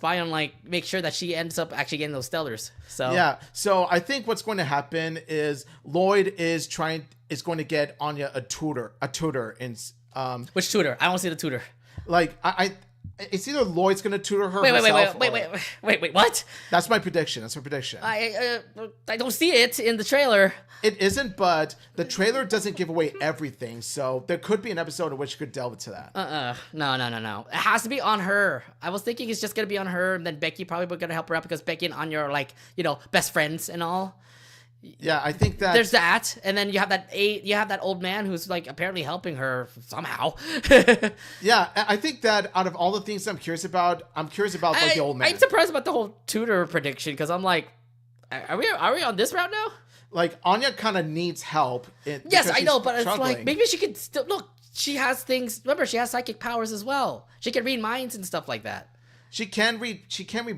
make sure that she ends up actually getting those stellars. So yeah, so I think what's going to happen is Lloyd is going to get Anya a tutor in... Which tutor? I don't see the tutor. Like, it's either Lloyd's gonna tutor her. Wait, what? That's my prediction. That's my prediction. I don't see it in the trailer. It isn't, but the trailer doesn't give away everything, so there could be an episode in which you could delve into that. No. It has to be on her. I was thinking it's just gonna be on her, and then Becky probably gonna help her out because Becky and Anya are like, best friends and all. Yeah, I think that there's that, and then you have that old man who's like apparently helping her somehow. Yeah, I think that out of all the things I'm curious about like the old man. I'm surprised about the whole tutor prediction because I'm like, are we on this route now? Like Anya kind of needs help. Yes, I know, but it's like maybe she could still look. She has things. Remember, she has psychic powers as well. She can read minds and stuff like that. She can read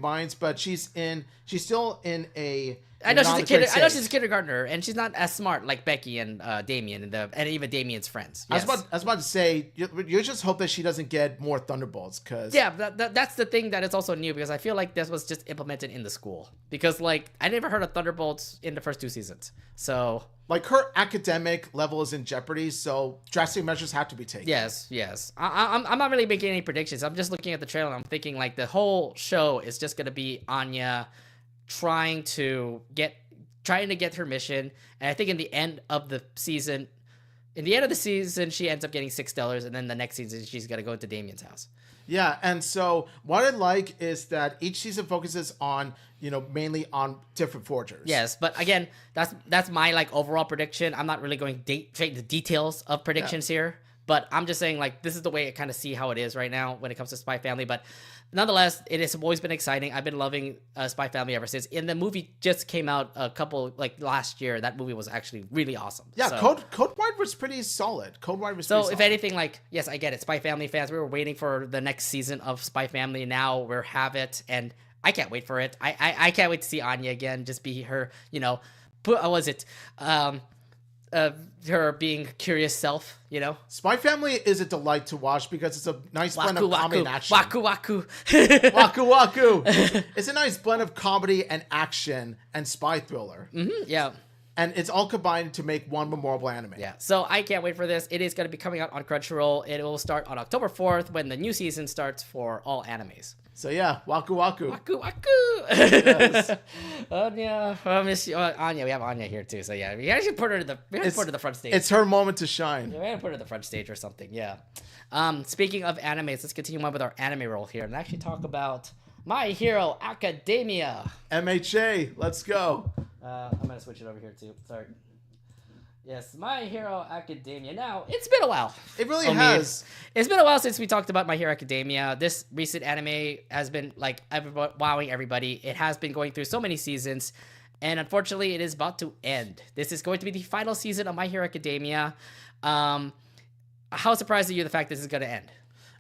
minds, but she's still in a. I know she's a kindergartner, and she's not as smart like Becky and Damien and even Damien's friends. Yes. I was about to say, you just hope that she doesn't get more Thunderbolts, because that's the thing that is also new, because I feel like this was just implemented in the school, because like I never heard of Thunderbolts in the first 2 seasons, so like her academic level is in jeopardy, so drastic measures have to be taken. Yes. I'm not really making any predictions. I'm just looking at the trailer and I'm thinking like the whole show is just gonna be Anya trying to get her mission, and I think in the end of the season she ends up getting $6, and then the next season she's gonna go into Damien's house. Yeah, and so what I like is that each season focuses on, mainly on different forgers. Yes, but again, that's my like overall prediction. I'm not really going straight into details of predictions here, but I'm just saying like this is the way I kind of see how it is right now when it comes to Spy Family. But nonetheless, it has always been exciting. I've been loving Spy Family ever since. And the movie just came out a couple, like last year. That movie was actually really awesome. Yeah, so, Code White was pretty solid. So if anything, like, yes, I get it. Spy Family fans, we were waiting for the next season of Spy Family. Now we have it, and I can't wait for it. I can't wait to see Anya again. Just be her, what was it? her being curious self, you know. Spy Family is a delight to watch because it's a nice blend of comedy and action. Waku waku. Waku waku. It's a nice blend of comedy and action and spy thriller. Yeah. And it's all combined to make one memorable anime. Yeah, so I can't wait for this. It is going to be coming out on Crunchyroll. It will start on October 4th when the new season starts for all animes. So yeah, Waku Waku. Waku Waku. Yes. Anya, I miss you. Anya, we have Anya here too. So yeah, we actually put her to the front stage. It's her moment to shine. Yeah, we gotta put her to the front stage or something. Yeah. Speaking of animes, let's continue on with our anime roll here and actually talk about My Hero Academia. MHA, let's go. I'm gonna switch it over here too. Sorry. Yes, My Hero Academia. Now, it's been a while. It really has. It's been a while since we talked about My Hero Academia. This recent anime has been like wowing everybody. It has been going through so many seasons, and unfortunately, it is about to end. This is going to be the final season of My Hero Academia. How surprised are you the fact this is going to end?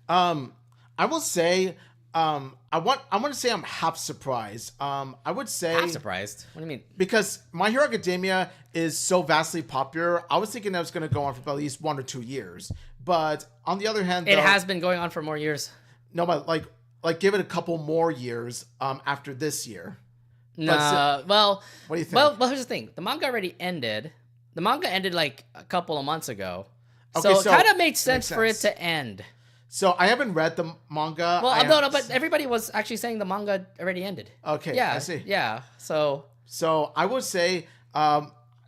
I will say, I want to say I'm half surprised. I would say half surprised. What do you mean? Because My Hero Academia is so vastly popular. I was thinking that was going to go on for at least 1 or 2 years. But on the other hand, it has been going on for more years. No, but like give it a couple more years after this year. No, well, what do you think? Well, here's the thing. The manga already ended. The manga ended like a couple of months ago. Okay, so it kind of made sense for it to end. So I haven't read the manga. Well, no, but everybody was actually saying the manga already ended. Okay, yeah, I see. Yeah, so I would say,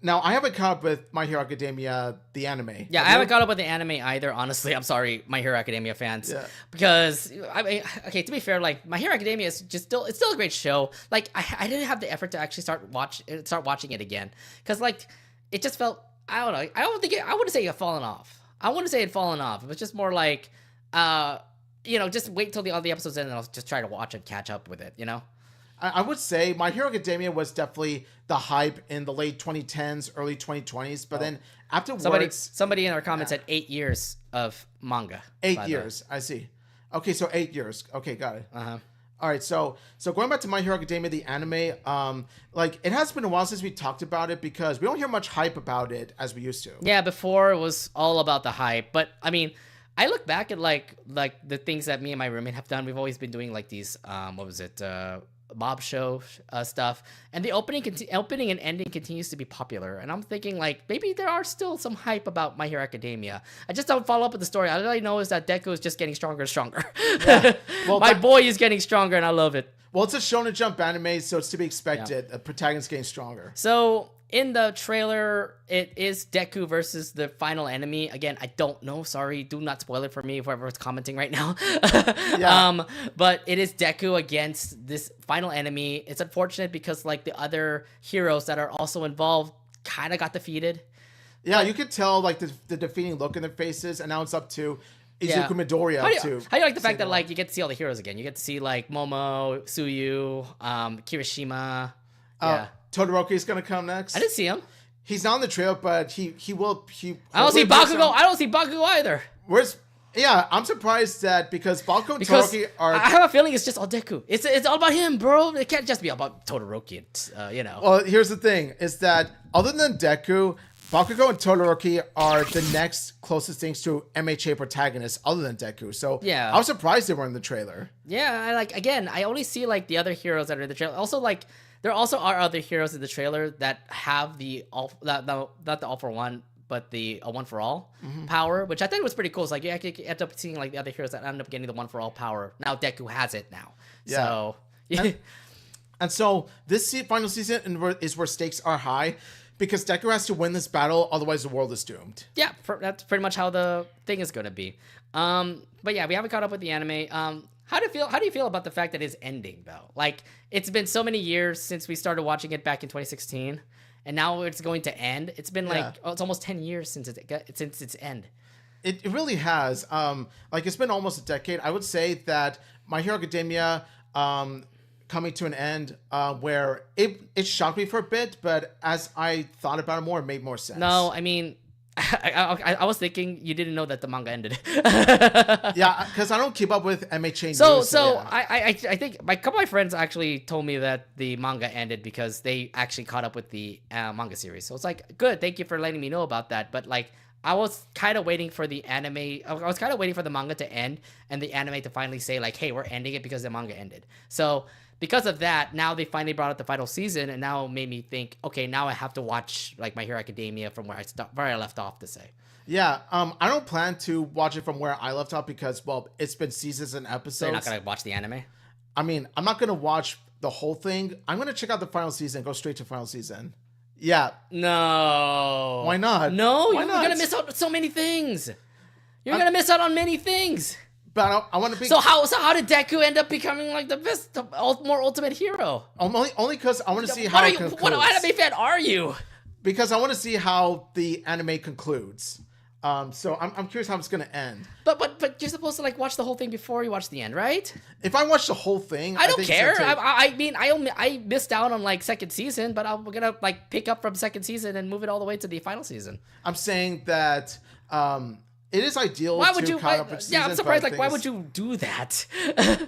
now I haven't caught up with My Hero Academia, the anime. Yeah, I haven't caught up with the anime either. Honestly, I'm sorry, My Hero Academia fans. Yeah. Because I mean, okay, to be fair, like My Hero Academia is just still a great show. Like I didn't have the effort to actually start watching it again because like it just felt I don't know. I wouldn't say it had fallen off. I wouldn't say it had fallen off. It was just more like. Just wait till all the episodes end and I'll just try to watch it, catch up with it, you know? I would say My Hero Academia was definitely the hype in the late 2010s, early 2020s, but then afterwards... Somebody in our comments said 8 years of manga. 8 years, I see. Okay, so 8 years. Okay, got it. Uh-huh. All right, so going back to My Hero Academia, the anime, it has been a while since we talked about it because we don't hear much hype about it as we used to. Yeah, before it was all about the hype, but I mean... I look back at like the things that me and my roommate have done. We've always been doing like these mob show stuff, and the opening and ending continues to be popular. And I'm thinking like maybe there are still some hype about My Hero Academia. I just don't follow up with the story. All I know is that Deku is just getting stronger and stronger. Yeah. Well, my boy is getting stronger, and I love it. Well, it's a Shonen Jump anime, so it's to be expected. Yeah. The protagonist getting stronger. So. In the trailer, it is Deku versus the final enemy. Again, I don't know. Sorry, do not spoil it for me, whoever's commenting right now. Yeah. But it is Deku against this final enemy. It's unfortunate because like the other heroes that are also involved kind of got defeated. Yeah, you could tell like the defeating look in their faces, and now it's up to Izuku Midoriya How do you like the fact that like you get to see all the heroes again? You get to see like Momo, Tsuyu, Kirishima. Yeah. Todoroki is going to come next. I didn't see him. He's not on the trail, but he will. I don't see Bakugo. I don't see Bakugo either. I'm surprised that because Bakugo and Todoroki are. I have a feeling it's just all Deku. It's all about him, bro. It can't just be about Todoroki. Well, here's the thing: is that other than Deku, Bakugo and Todoroki are the next closest things to MHA protagonists, other than Deku. So yeah, I was surprised they were in the trailer. Yeah, I only see like the other heroes that are in the trailer. Also, like. There also are other heroes in the trailer that have not the all for one, but the one for all power, which I think was pretty cool. It's like you actually end up seeing like the other heroes that end up getting the one for all power. Now Deku has it now. Yeah. So and so this final season is where stakes are high because Deku has to win this battle, otherwise the world is doomed. Yeah, that's pretty much how the thing is going to be. But yeah, we haven't caught up with the anime. How do you feel about the fact that it's ending though? Like it's been so many years since we started watching it back in 2016, and now it's going to end. It's been it's almost 10 years since its end. It really has. It's been almost a decade. I would say that My Hero Academia coming to an end where it shocked me for a bit, but as I thought about it more, it made more sense. No, I mean I was thinking you didn't know that the manga ended. Yeah, because I don't keep up with MHA news. So yeah. I think a couple of my friends actually told me that the manga ended because they actually caught up with the manga series. So it's like, good, thank you for letting me know about that. But like, I was kind of waiting for the anime. I was kind of waiting for the manga to end and the anime to finally say like, hey, we're ending it because the manga ended. So because of that, now they finally brought out the final season, and now it made me think, okay, now I have to watch like My Hero Academia from where I left off to say. Yeah, I don't plan to watch it from where I left off because, well, it's been seasons and episodes. So you're not gonna watch the anime? I mean, I'm not gonna watch the whole thing. I'm gonna check out the final season, go straight to final season. Yeah. No. Why not? No, Why you're not? gonna miss out on so many things. You're gonna miss out on many things. But I want to be. So how did Deku end up becoming like the best, more ultimate hero? Only because I want to see how it concludes. What anime fan are you? Because I want to see how the anime concludes. So I'm curious how it's gonna end. But you're supposed to like watch the whole thing before you watch the end, right? If I watch the whole thing, I don't think care. it's gonna take- I mean, I missed out on like second season, but I'm gonna like pick up from second season and move it all the way to the final season. I'm saying that it is ideal. Why would to you? count up each season, I'm surprised. but Like, why things- would you do that? I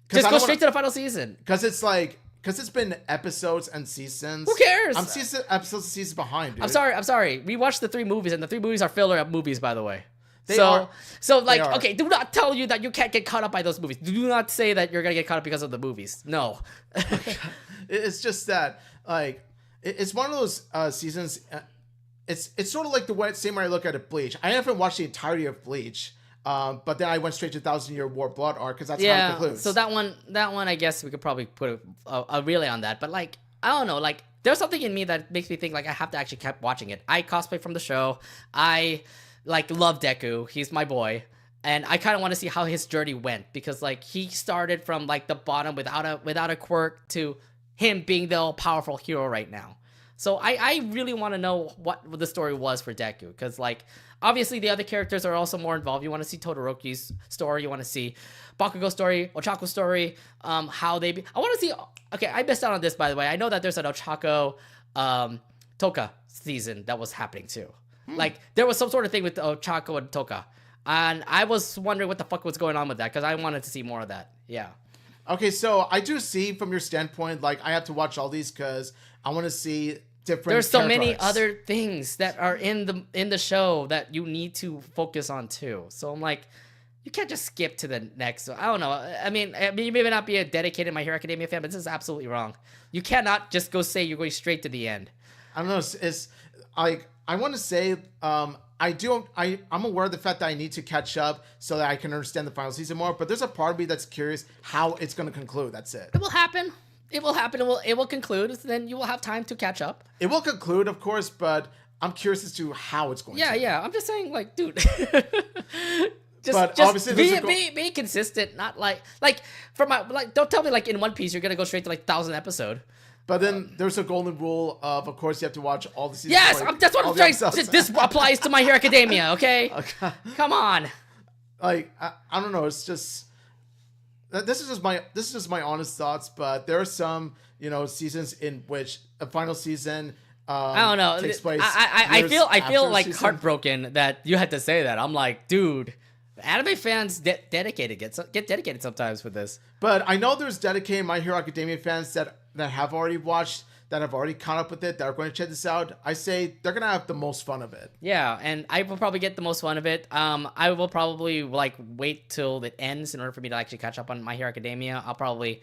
Just go don't straight to the final season. Because it's been episodes and seasons. Who cares? I'm episodes and seasons behind, dude. I'm sorry. We watched the 3 movies, and the 3 movies are filler movies, by the way. They are. So like, They are. okay, do not tell you that you can't get caught up by those movies. Do not say that you're gonna get caught up because of the movies. No. It's just that, like, it's one of those seasons. It's sort of like the same way I look at it, Bleach. I haven't watched the entirety of Bleach, but then I went straight to 1,000-Year War Blood Arc because that's how it concludes. So that one, I guess we could probably put a relay on that. But like, I don't know, like, there's something in me that makes me think like I have to actually keep watching it. I cosplay from the show. I like love Deku. He's my boy. And I kind of want to see how his journey went because like he started from like the bottom without a quirk to him being the all-powerful hero right now. So I really want to know what the story was for Deku because like obviously the other characters are also more involved. You want to see Todoroki's story. You want to see Bakugo's story, Ochako's story, how they I want to see. Okay, I missed out on this, by the way. I know that there's an Ochako Toka season that was happening too. Like there was some sort of thing with Ochako and Toka. And I was wondering what the fuck was going on with that because I wanted to see more of that. Yeah. Okay, so I do see from your standpoint, like I have to watch all these because I want to see different. There's so many character arcs. other things that are in the show that you need to focus on too. So I'm like, you can't just skip to the next. So I don't know. I mean, you may not be a dedicated My Hero Academia fan, but this is absolutely wrong. You cannot just go say you're going straight to the end. I don't know. It's like I want to say. I'm aware of the fact that I need to catch up so that I can understand the final season more. But there's a part of me that's curious how it's going to conclude. That's it. It will happen. It will happen. It will conclude. Then you will have time to catch up. It will conclude, of course, but I'm curious as to how it's going to. Yeah. I'm just saying, like, dude. But just obviously be consistent. Not like for my like. Don't tell me like in One Piece you're gonna go straight to like 1,000 episode. But then there's a golden rule of course, you have to watch all the seasons. Yes, that's what I'm trying. This applies to My Hero Academia. Okay, Okay. come on. Like I don't know. It's just this is just my honest thoughts. But there are some seasons in which a final season. I don't know. Takes place. I years feel after like season. heartbroken that you had to say that. I'm like, dude, anime fans get dedicated sometimes with this. But I know there's dedicated My Hero Academia fans that have already watched, that have already caught up with it, that are going to check this out. I say they're going to have the most fun of it. Yeah, and I will probably get the most fun of it. I will probably like wait till it ends in order for me to actually catch up on My Hero Academia. I'll probably,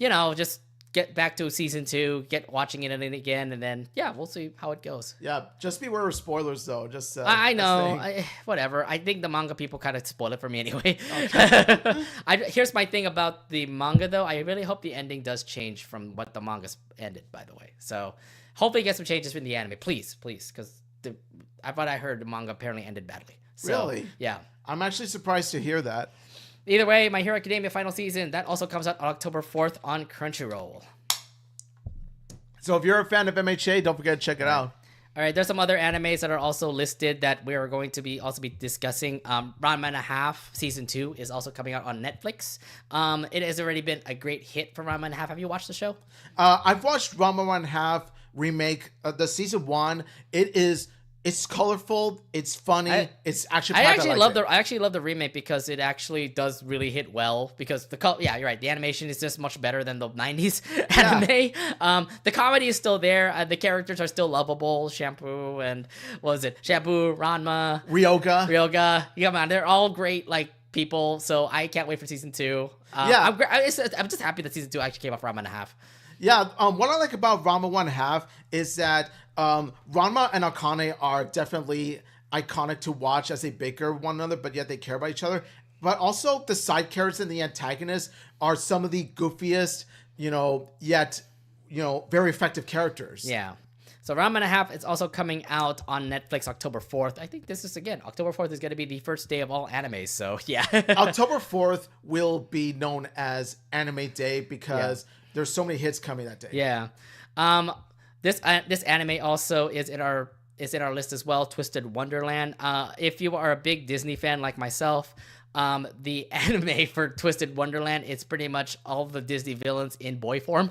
just get back to season 2, get watching it again, and then we'll see how it goes. Yeah, just beware of spoilers though. Just I know, whatever. I think the manga people kind of spoil it for me anyway. Okay. Here's my thing about the manga though. I really hope the ending does change from what the manga's ended. By the way, so hopefully get some changes from the anime, please, because I heard the manga apparently ended badly. So, Really? Yeah. I'm actually surprised to hear that. Either way, My Hero Academia final season, that also comes out on October 4th on Crunchyroll. So if you're a fan of MHA, don't forget to check it out. All right, there's some other animes that are also listed that we are going to be discussing. Ranma and a Half Season 2 is also coming out on Netflix. It has already been a great hit for Ranma and a Half. Have you watched the show? I've watched Ranma 1/2 remake, the Season 1. It's It's colorful. It's funny. It's actually. I actually love the remake because it actually does really hit well. Because yeah, you're right. The animation is just much better than the '90s anime. The comedy is still there. The characters are still lovable. Shampoo and what was it? Shampoo, Ranma, Ryoga. Yeah, man, they're all great like people. So I can't wait for season 2. I'm just happy that season 2 actually came out for Ranma and a half. Yeah, what I like about Ranma 1/2 is that Ranma and Akane are definitely iconic to watch as they bicker one another, but yet they care about each other. But also the side characters and the antagonists are some of the goofiest, yet, very effective characters. Yeah. So Ranma and a half, it's also coming out on Netflix October 4th. I think this is, again, October 4th is going to be the first day of all animes. So, yeah. October 4th will be known as Anime Day because there's so many hits coming that day. Yeah. This anime also is in our list as well, Twisted Wonderland. If you are a big Disney fan like myself, the anime for Twisted Wonderland, it's pretty much all the Disney villains in boy form.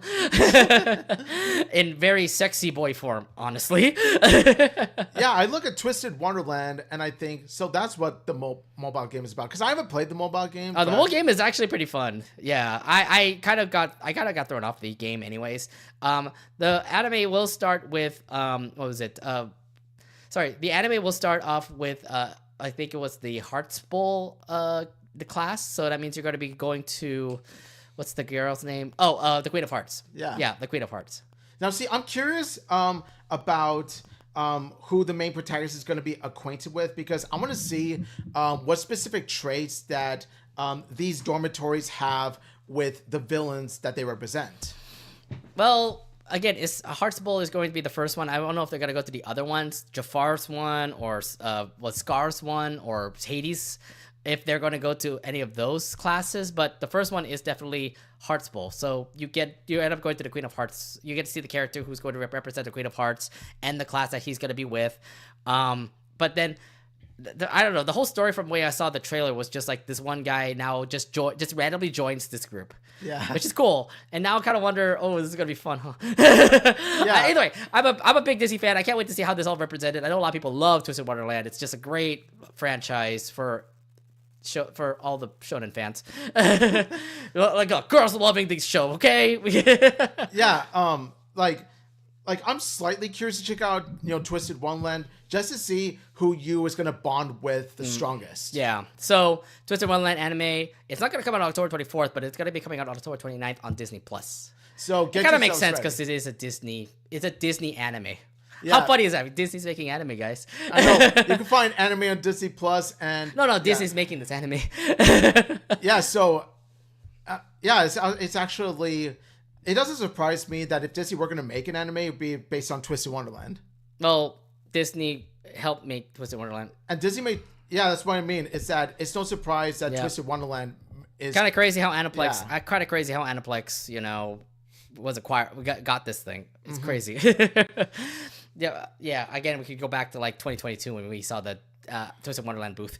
In very sexy boy form, honestly. Yeah, I look at Twisted Wonderland and I think, so that's what the mobile game is about. Because I haven't played the mobile game. The mobile game is actually pretty fun. Yeah, I kind of got thrown off the game anyways. The anime will start with what was it? The anime will start off with I think it was the Hearts Bowl the class. So that means you're going to be going to, what's the girl's name? Oh, the Queen of Hearts. Yeah, the Queen of Hearts. Now, see, I'm curious about who the main protagonist is going to be acquainted with, because I want to see what specific traits that these dormitories have with the villains that they represent. Well, again, Hearts Bowl is going to be the first one. I don't know if they're going to go to the other ones, Jafar's one, or Scar's one, or Hades, if they're going to go to any of those classes. But the first one is definitely Hearts Bowl. So you end up going to the Queen of Hearts. You get to see the character who's going to represent the Queen of Hearts and the class that he's going to be with. But then, I don't know, the whole story from the way I saw the trailer was just like this one guy now just randomly joins this group. Yeah. Which is cool. And now I kind of wonder, this is going to be fun, huh? Yeah. Anyway, I'm a big Disney fan. I can't wait to see how this all represented. I know a lot of people love Twisted Wonderland. It's just a great franchise for all the shonen fans. Like, girls loving this show, okay? Yeah, like I'm slightly curious to check out, Twisted Wonderland just to see who you is gonna bond with the strongest. Yeah. So Twisted Wonderland anime, it's not gonna come out on October 24th, but it's gonna be coming out on October 29th on Disney Plus. So it kind of makes sense because it is a Disney anime. Yeah. How funny is that? Disney's making anime, guys. I know. You can find anime on Disney Plus and no, Disney's making this anime. Yeah. So, it's actually. It doesn't surprise me that if Disney were going to make an anime, it would be based on Twisted Wonderland. Well, Disney helped make Twisted Wonderland. And Disney made... Yeah, that's what I mean. It's that it's no surprise that Twisted Wonderland is... Kind of crazy how Aniplex... was acquired... Got this thing. It's crazy. Yeah. Again, we could go back to like 2022 when we saw the Twisted Wonderland booth.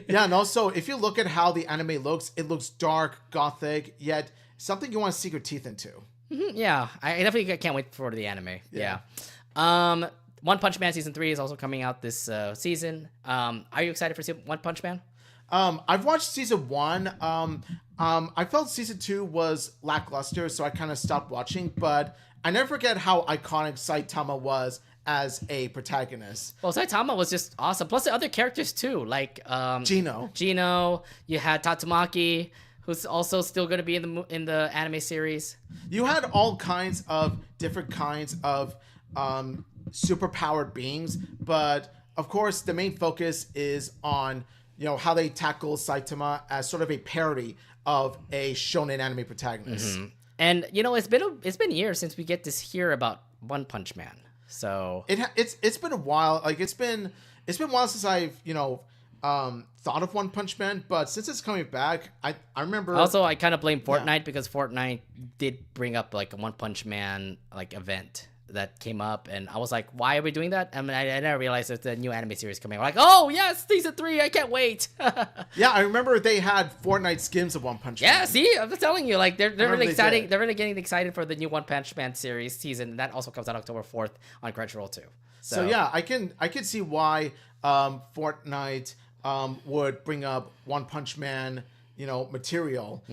Yeah, and also, if you look at how the anime looks, it looks dark, gothic, yet... something you want to sink your teeth into. Yeah, I definitely can't wait for the anime. Yeah. One Punch Man Season 3 is also coming out this season. Are you excited for One Punch Man? I've watched Season 1. I felt Season 2 was lackluster, so I kind of stopped watching. But I never forget how iconic Saitama was as a protagonist. Well, Saitama was just awesome. Plus the other characters, too. Like Gino. You had Tatsumaki, who's also still going to be in the anime series. You had all kinds of different kinds of superpowered beings, but of course the main focus is on how they tackle Saitama as sort of a parody of a shonen anime protagonist. Mm-hmm. And it's been years since we get to hear about One Punch Man. So it's been a while. Like it's been a while since I've thought of One Punch Man, but since it's coming back, I remember. Also, I kind of blame Fortnite because Fortnite did bring up like a One Punch Man like event that came up, and I was like, why are we doing that? I mean, I never realized there's a new anime series coming. I'm like, oh yes, season 3, I can't wait. Yeah, I remember they had Fortnite skins of One Punch Man. Yeah, see, I'm just telling you, like they're really excited. They're really getting excited for the new One Punch Man series season, and that also comes out October 4th on Crunchyroll too. So yeah, I can see why Fortnite would bring up One Punch Man, material.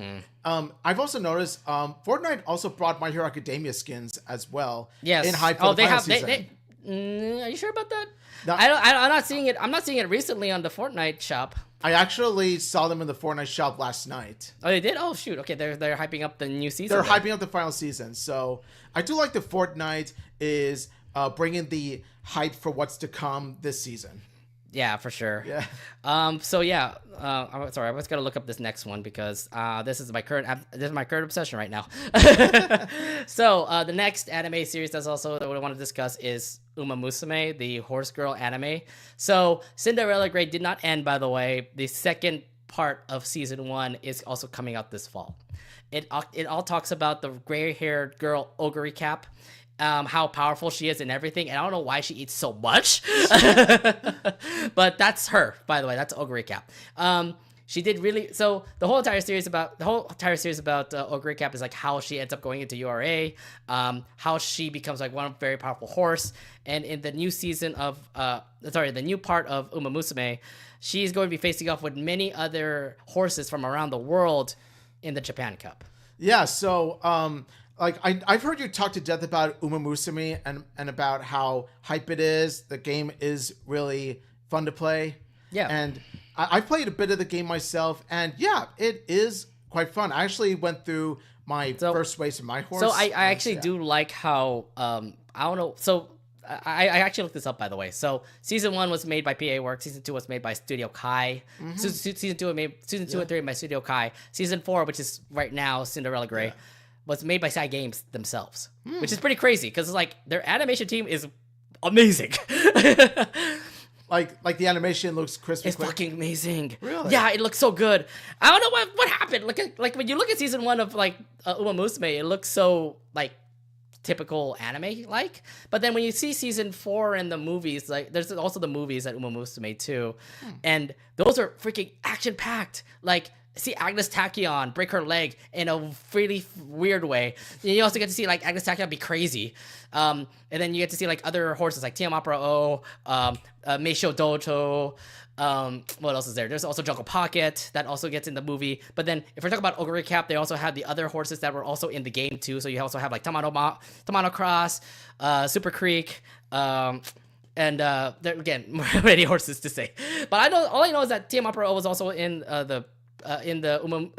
I've also noticed Fortnite also brought My Hero Academia skins as well. Yes. In hype for the they final have. season. Are you sure about that? No. I'm not seeing it. I'm not seeing it recently on the Fortnite shop. I actually saw them in the Fortnite shop last night. Oh, they did? Oh, shoot. Okay, they're hyping up the new season. They're hyping up the final season. So I do like the Fortnite is bringing the hype for what's to come this season. Yeah, for sure. Yeah. So yeah. I'm sorry. I was gonna look up this next one because this is my current obsession right now. So the next anime series that's also that we want to discuss is Uma Musume, the horse girl anime. So Cinderella Grey did not end, by the way. The second part of season 1 is also coming out this fall. It all talks about the gray-haired girl Ogre Cap. How powerful she is and everything, and I don't know why she eats so much, but that's her, by the way. That's Ogre Cap. She did really so. The whole entire series about Ogre Cap is like how she ends up going into URA, how she becomes like one very powerful horse, and in the new season of the new part of Uma Musume, she's going to be facing off with many other horses from around the world in the Japan Cup. Yeah. So I've heard you talk to death about Uma Musume and about how hype it is. The game is really fun to play. Yeah. And I played a bit of the game myself, and yeah, it is quite fun. I actually went through my first race of my horse. So I actually do like how I don't know. So I actually looked this up, by the way. So season 1 was made by PA Works. Season 2 was made by Studio Kai. Mm-hmm. Season 2 and 3 by Studio Kai. Season 4, which is right now Cinderella Grey, was made by Side Games themselves, which is pretty crazy because like their animation team is amazing. Like the animation looks crisp. It's fucking amazing. Really? Yeah, it looks so good. I don't know what happened. Like when you look at season 1 of like Uma Musume, it looks so like typical anime like. But then when you see season 4 and the movies, like there's also the movies at Uma Musume too, and those are freaking action packed. Like see Agnes Tachyon break her leg in a really weird way. And you also get to see like Agnes Tachyon be crazy. And then you get to see like other horses like Tiamapra O, Meisho Dojo. What else is there? There's also Jungle Pocket that also gets in the movie. But then if we're talking about Ogre Cap, they also have the other horses that were also in the game too. So you also have like Tamano Cross, Super Creek, and there again, many horses to say. But all I know is that Tiamapra O was also in the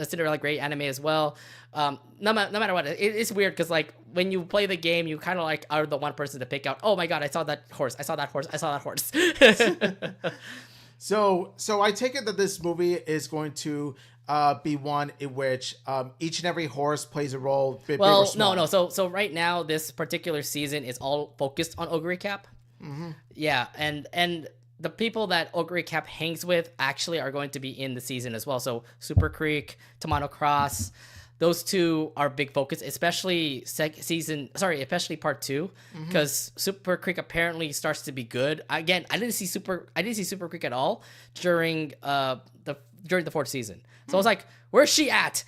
Cinderella Grey anime as well. No matter what, it's weird because like when you play the game, you kind of like are the one person to pick out. Oh my god, I saw that horse. I saw that horse. I saw that horse. So I take it that this movie is going to be one in which each and every horse plays a role. Big or small. No. So right now, this particular season is all focused on Ogre Cap. Mm-hmm. Yeah, and the people that Ogre Cap hangs with actually are going to be in the season as well. So Super Creek, Tamano Cross, those two are big focus, especially especially part 2, because Super Creek apparently starts to be good. Again, I didn't see Super Creek at all during the 4th season. So I was like, where's she at?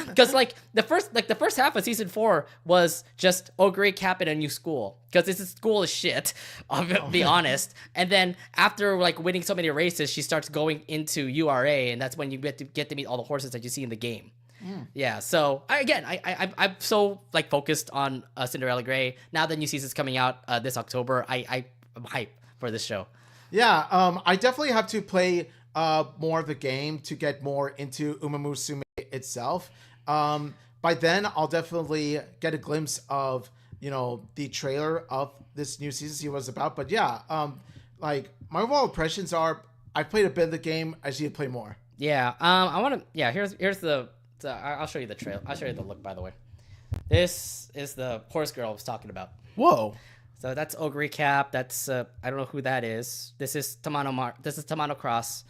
Because like the first half of season 4 was just Ogre Cap in a new school because this school is shit. I'll be honest. And then after like winning so many races, she starts going into URA, and that's when you get to meet all the horses that you see in the game. Yeah. So I'm so like focused on Cinderella Grey. Now the new season's coming out this October. I'm hyped for this show. Yeah. I definitely have to play more of the game to get more into Uma Musume itself. By then, I'll definitely get a glimpse of the trailer of this new season, see what it's about. But yeah, like my overall impressions are, I played a bit of the game. I just need to play more. Yeah. I want to. Yeah. Here's the. I'll show you the trailer. I'll show you the look. By the way, this is the horse girl I was talking about. Whoa. So that's Ogre Cap. That's I don't know who that is. This is Tamano Cross,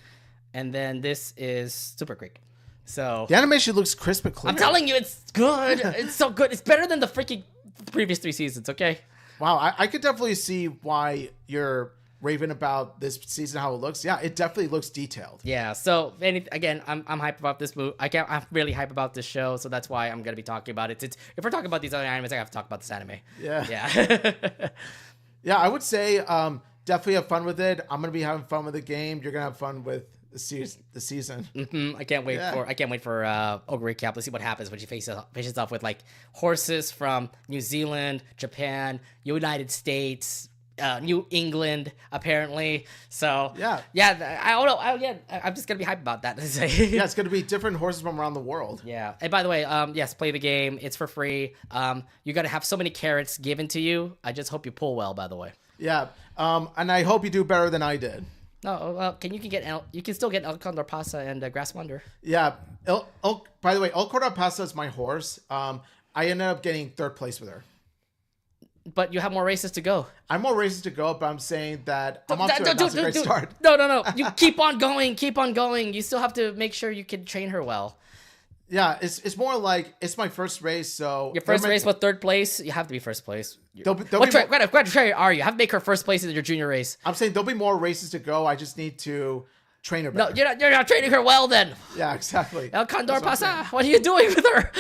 and then this is Super Creek. So the animation looks crisp and clear. I'm telling you, it's good. It's so good. It's better than the freaking previous 3 seasons. Okay. Wow, I could definitely see why you're raving about this season, how it looks. Yeah, it definitely looks detailed. Yeah. So again, I'm hyped about this movie. I'm really hyped about this show. So that's why I'm gonna be talking about it. If we're talking about these other animes, I have to talk about this anime. Yeah. Yeah. Yeah, I would say definitely have fun with it. I'm gonna be having fun with the game. You're gonna have fun with the season. I can't wait Yeah. for Ogre Recap. Let's see what happens when she faces off with like horses from New Zealand, Japan, United States, New England, apparently. So yeah, I don't know. I'm just gonna be hyped about that. Yeah, it's gonna be different horses from around the world. Yeah. And by the way, yes, play the game. It's for free. You gotta have so many carrots given to you. I just hope you pull well. By the way. Yeah. And I hope you do better than I did. No, well, you can still get El Condor Pasa and Grass Wonder. Yeah. By the way, El Condor Pasa is my horse. I ended up getting 3rd place with her. But you have more races to go. I'm more races to go, but I'm saying that I'm off to a great start. No. You keep on going. Keep on going. You still have to make sure you can train her well. Yeah, it's more like it's my first race, so your first race was 3rd place. You have to be 1st place. What trainer are you? Have to make her 1st place in your junior race. I'm saying there'll be more races to go. I just need to train her better. No, you're not training her well then. Yeah, exactly. El Condor Pasa, what are you doing with her?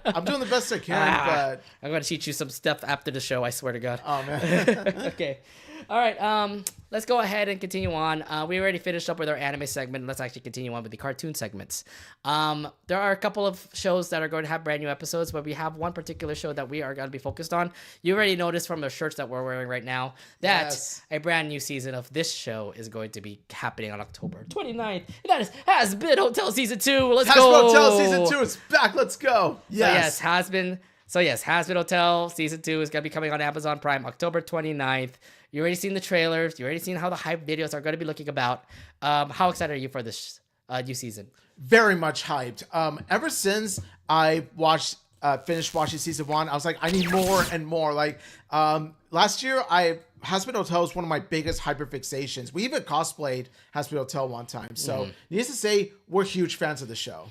I'm doing the best I can, but I'm gonna teach you some stuff after the show. I swear to God. Oh man. Okay. All right, let's go ahead and continue on. We already finished up with our anime segment. Let's actually continue on with the cartoon segments. There are a couple of shows that are going to have brand new episodes, but we have one particular show that we are going to be focused on. You already noticed from the shirts that we're wearing right now that a brand new season of this show is going to be happening on October 29th. And that is Has Been Hotel Season 2. Let's go! Has Been Hotel Season 2 is back. Let's go. Yes. Has Been Hotel Season 2 is going to be coming on Amazon Prime October 29th. You already seen the trailers. You already seen how the hype videos are going to be looking about. How excited are you for this new season? Very much hyped. Ever since I finished watching season 1, I was like, I need more and more. Like last year, Has Been Hotel was one of my biggest hyperfixations. We even cosplayed Has Been Hotel one time. So needless to say, we're huge fans of the show.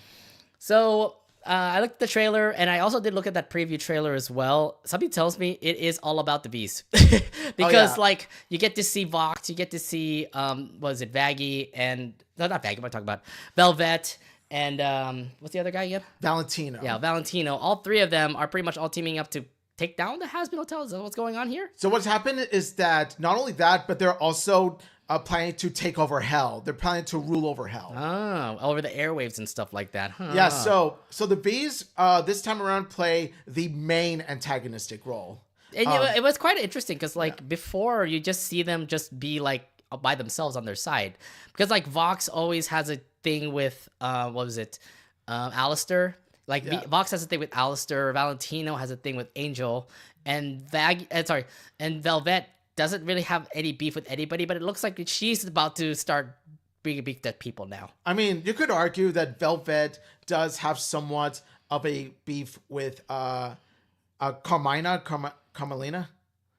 So I looked at the trailer, and I also did look at that preview trailer as well. Something tells me it is all about the V's. Because, like, you get to see Vox, you get to see, Vaggie, and... No, not Vaggie, I'm talking about Velvet, and, what's the other guy again? Valentino. Yeah, Valentino. All 3 of them are pretty much all teaming up to take down the Has Been Hotel. Is that what's going on here? So what's happened is that, not only that, but they're also... planning to take over hell. They're planning to rule over hell. Oh, over the airwaves and stuff like that. Huh. Yeah, so the V's this time around play the main antagonistic role. And it was quite interesting because before you just see them just be like by themselves on their side, because like Vox always has a thing with Alistair. Vox has a thing with Alistair. Valentino has a thing with Angel, and Velvet doesn't really have any beef with anybody, but it looks like she's about to start bringing beef to people now. I mean, you could argue that Velvet does have somewhat of a beef with Carmina.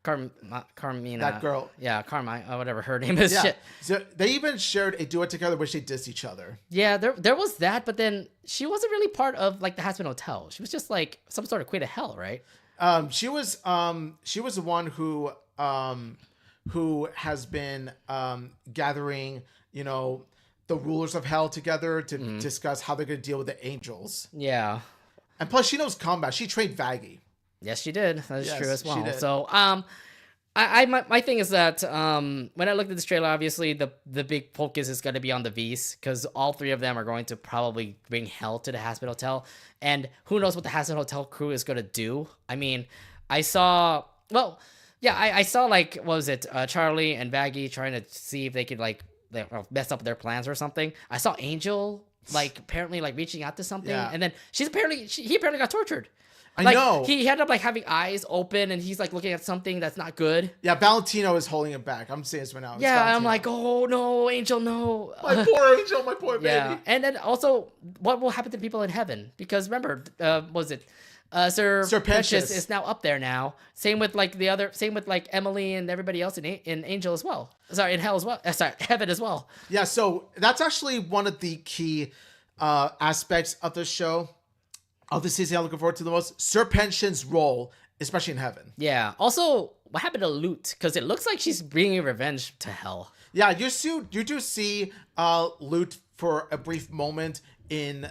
That girl. Yeah, Carmine, whatever her name is. Yeah. Shit. So they even shared a duet together which they dissed each other. Yeah, there was that, but then she wasn't really part of like the Has Been Hotel. She was just like some sort of queen of hell, right? She was the one who has been gathering, the rulers of hell together to discuss how they're going to deal with the angels. Yeah. And plus she knows combat. She trained Vaggie. Yes, she did. That is true as well. So, my thing is that when I looked at this trailer, obviously the big focus is going to be on the V's because all 3 of them are going to probably bring hell to the Has Been Hotel, and who knows what the Has Been Hotel crew is going to do. I mean, I saw like what was it, Charlie and Vaggie trying to see if they could like mess up their plans or something. I saw Angel apparently reaching out to something, and then he apparently got tortured. I know. He ended up having eyes open and he's looking at something that's not good. Yeah, Valentino is holding him back. I'm saying this right now. Yeah, I'm like, oh no, Angel, no. My poor Angel, my poor baby. Yeah, and then also, what will happen to people in heaven? Because remember, Sir Precious is now up there now. Same with Emily and everybody else in Angel as well. Sorry, in hell as well. Heaven as well. Yeah, so that's actually one of the key aspects of the show. Of the season I'm looking forward to the most, Sir Pension's role, especially in heaven. Yeah. Also, what happened to Lute? Because it looks like she's bringing revenge to hell. Yeah, you do see Lute for a brief moment in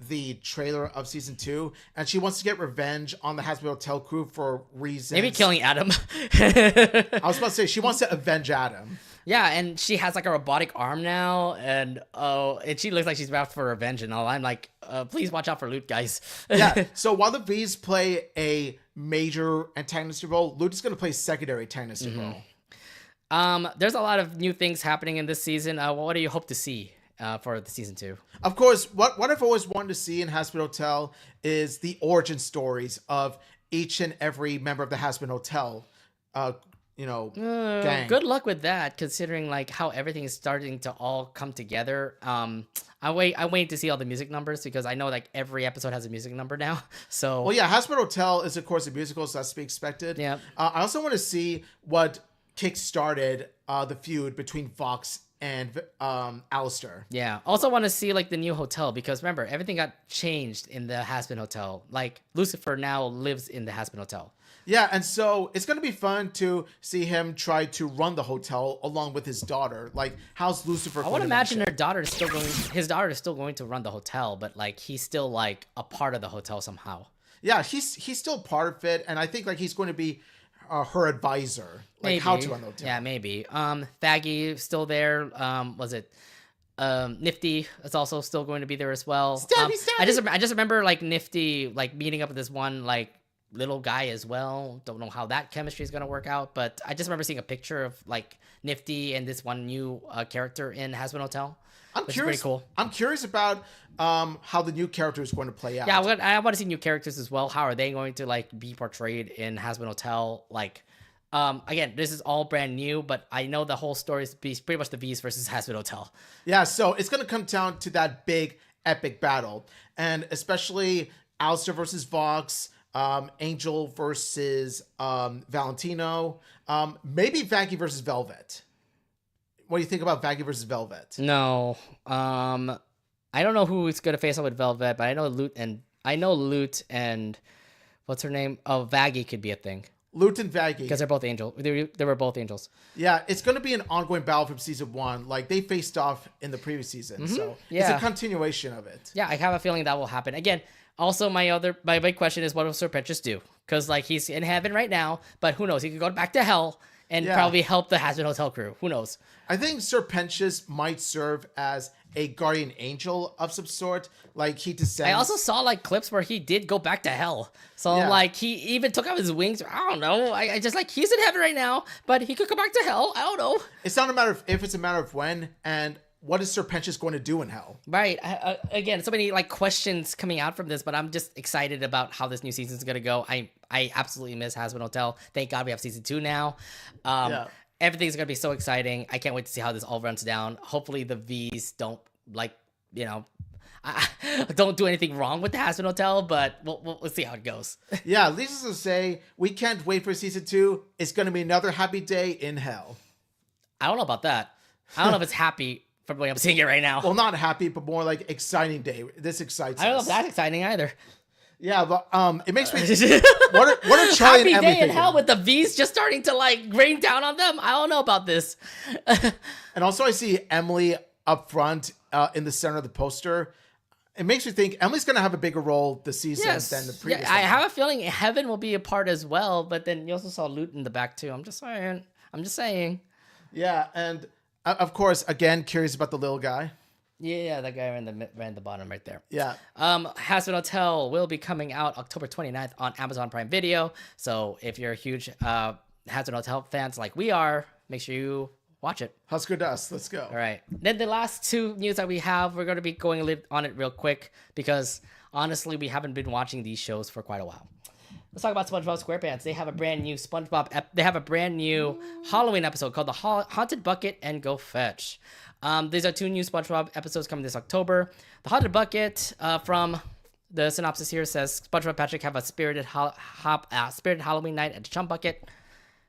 the trailer of season 2, and she wants to get revenge on the Hasbro Hotel crew for reasons. Maybe killing Adam. I was about to say she wants to avenge Adam. Yeah, and she has like a robotic arm now, and she looks like she's about for revenge and all. I'm like, please watch out for Loot, guys. Yeah. So while the V's play a major antagonistic role, Loot is going to play secondary antagonistic role. There's a lot of new things happening in this season. What do you hope to see for the season 2? Of course, what I've always wanted to see in Hasbro Hotel is the origin stories of each and every member of the Hasbro Hotel. Gang. Good luck with that, considering like how everything is starting to all come together. I wait to see all the music numbers because I know like every episode has a music number now. So well, yeah, Hasbro Hotel is of course a musical, so that's to be expected. Yeah. I also want to see what kick-started the feud between Vox and Alistair. Yeah. Also want to see like the new hotel because remember everything got changed in the Hasbin Hotel. Like Lucifer now lives in the Hasbin Hotel. Yeah, and so it's going to be fun to see him try to run the hotel along with his daughter. Like, how's Lucifer? I would imagine his daughter is still going to run the hotel, but like he's still like a part of the hotel somehow. Yeah, he's still part of it, and I think like he's going to be her advisor, like Maybe. how to run the hotel. Yeah, maybe. Faggy still there. Was it? Nifty is also still going to be there as well. Stabby. I just remember like Nifty like meeting up with this one like little guy as well. Don't know how that chemistry is gonna work out, but I just remember seeing a picture of like Nifty and this one new character in Hasbin Hotel. I'm curious. Pretty cool. I'm curious about how the new character is going to play out. Yeah, I want to see new characters as well. How are they going to like be portrayed in Hasbin Hotel? Like, again, this is all brand new, but I know the whole story is pretty much the V's versus Hasbin Hotel. Yeah, so it's going to come down to that big epic battle, and especially Alistair versus Vox. Angel versus Valentino. Maybe Vaggy versus Velvet. What do you think about Vaggy versus Velvet? No. I don't know who is gonna face up with Velvet, but I know Loot and what's her name? Oh, Vaggy could be a thing. Loot and Vaggy. Because they're both angels. They were both angels. Yeah, it's gonna be an ongoing battle from season 1. Like they faced off in the previous season, so it's a continuation of it. Yeah, I have a feeling that will happen again. Also, my big question is, what will Serpentius do? Because like he's in heaven right now, but who knows? He could go back to hell and probably help the Hasbin Hotel crew. Who knows? I think Serpentius might serve as a guardian angel of some sort. Like he descends. I also saw like clips where he did go back to hell. So like he even took out his wings. I don't know. I just like he's in heaven right now, but he could go back to hell. I don't know. It's not a matter of if; it's a matter of when. And what is Serpentius going to do in hell? Right. Again, so many like questions coming out from this, but I'm just excited about how this new season is going to go. I absolutely miss Hasbin Hotel. Thank God we have season 2 now. Everything's going to be so exciting. I can't wait to see how this all runs down. Hopefully the V's don't don't do anything wrong with the Hasbin Hotel, but we'll see how it goes. Yeah, Lisa's going to say, we can't wait for season 2. It's going to be another happy day in hell. I don't know about that. I don't know if it's happy from the way I'm seeing it right now. Well, not happy, but more like exciting day. This excites us. I don't know if that's exciting either. Yeah, but it makes me. What are Charlie happy and Emily day in hell with the V's just starting to like rain down on them? I don't know about this. And also, I see Emily up front in the center of the poster. It makes me think Emily's going to have a bigger role this season than the previous. Yeah, I have a feeling Heaven will be a part as well, but then you also saw Loot in the back too. I'm just saying. Yeah, and of course, again, curious about the little guy. Yeah, that guy ran the bottom right there. Yeah. Hasbin Hotel will be coming out October 29th on Amazon Prime Video. So if you're a huge Hasbin Hotel fans like we are, make sure you watch it. Husker Dust, let's go. All right. Then the last 2 news that we have, we're going to be going on it real quick because honestly, we haven't been watching these shows for quite a while. Let's talk about SpongeBob SquarePants. They have a brand new They have a brand new Halloween episode called The Haunted Bucket and Go Fetch. These are 2 new SpongeBob episodes coming this October. The Haunted Bucket, from the synopsis here, says SpongeBob and Patrick have a spirited Halloween night at the Chum Bucket.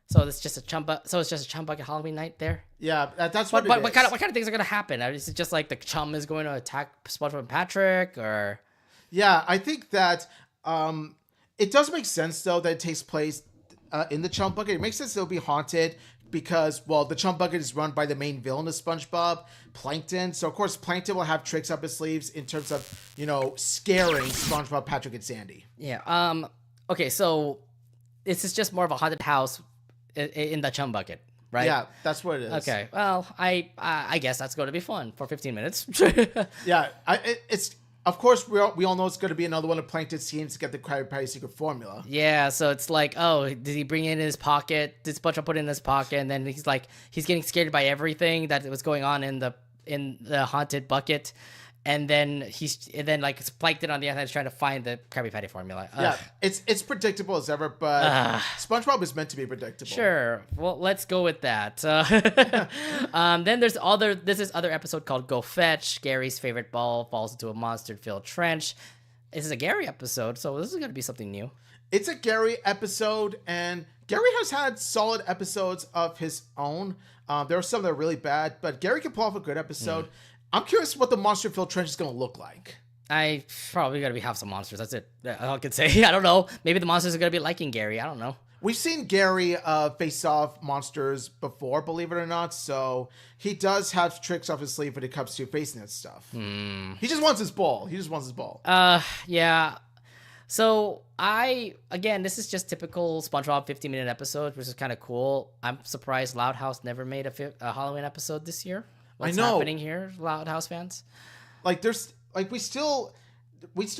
So it's just a Chum Bucket Halloween night there. Yeah, that's what. What kind of things are gonna happen? Is it just like the Chum is going to attack SpongeBob and Patrick, or? Yeah, I think that it does make sense though that it takes place in the Chum Bucket. It makes sense they'll be haunted because, well, the Chum Bucket is run by the main villain of SpongeBob, Plankton. So, of course, Plankton will have tricks up his sleeves in terms of, scaring SpongeBob, Patrick, and Sandy. Yeah. Okay, so this is just more of a haunted house in the Chum Bucket, right? Yeah, that's what it is. Okay. Well, I guess that's going to be fun for 15 minutes. Yeah, it's... Of course, we all know it's going to be another one of Plankton's schemes to get the Krabby Patty secret formula. Yeah, so it's like, oh, did he bring it in his pocket? Did SpongeBob put it in his pocket? And then he's getting scared by everything that was going on in the haunted bucket. And then it's Plankton on the other hand trying to find the Krabby Patty formula. Yeah, it's predictable as ever, but SpongeBob is meant to be predictable. Sure. Well, let's go with that. Then there's other episode called Go Fetch. Gary's favorite ball falls into a monster-filled trench. This is a Gary episode, so this is going to be something new. It's a Gary episode, and Gary has had solid episodes of his own. There are some that are really bad, but Gary can pull off a good episode. I'm curious what the monster-filled trench is going to look like. I probably got to have some monsters. That's it. All I can say. I don't know. Maybe the monsters are going to be liking Gary. I don't know. We've seen Gary face off monsters before, believe it or not. So he does have tricks up his sleeve when it comes to facing that stuff. He just wants his ball. Yeah. So this is just typical SpongeBob 15-minute episodes, which is kind of cool. I'm surprised Loud House never made a Halloween episode this year. What's happening here, Loud House fans? We still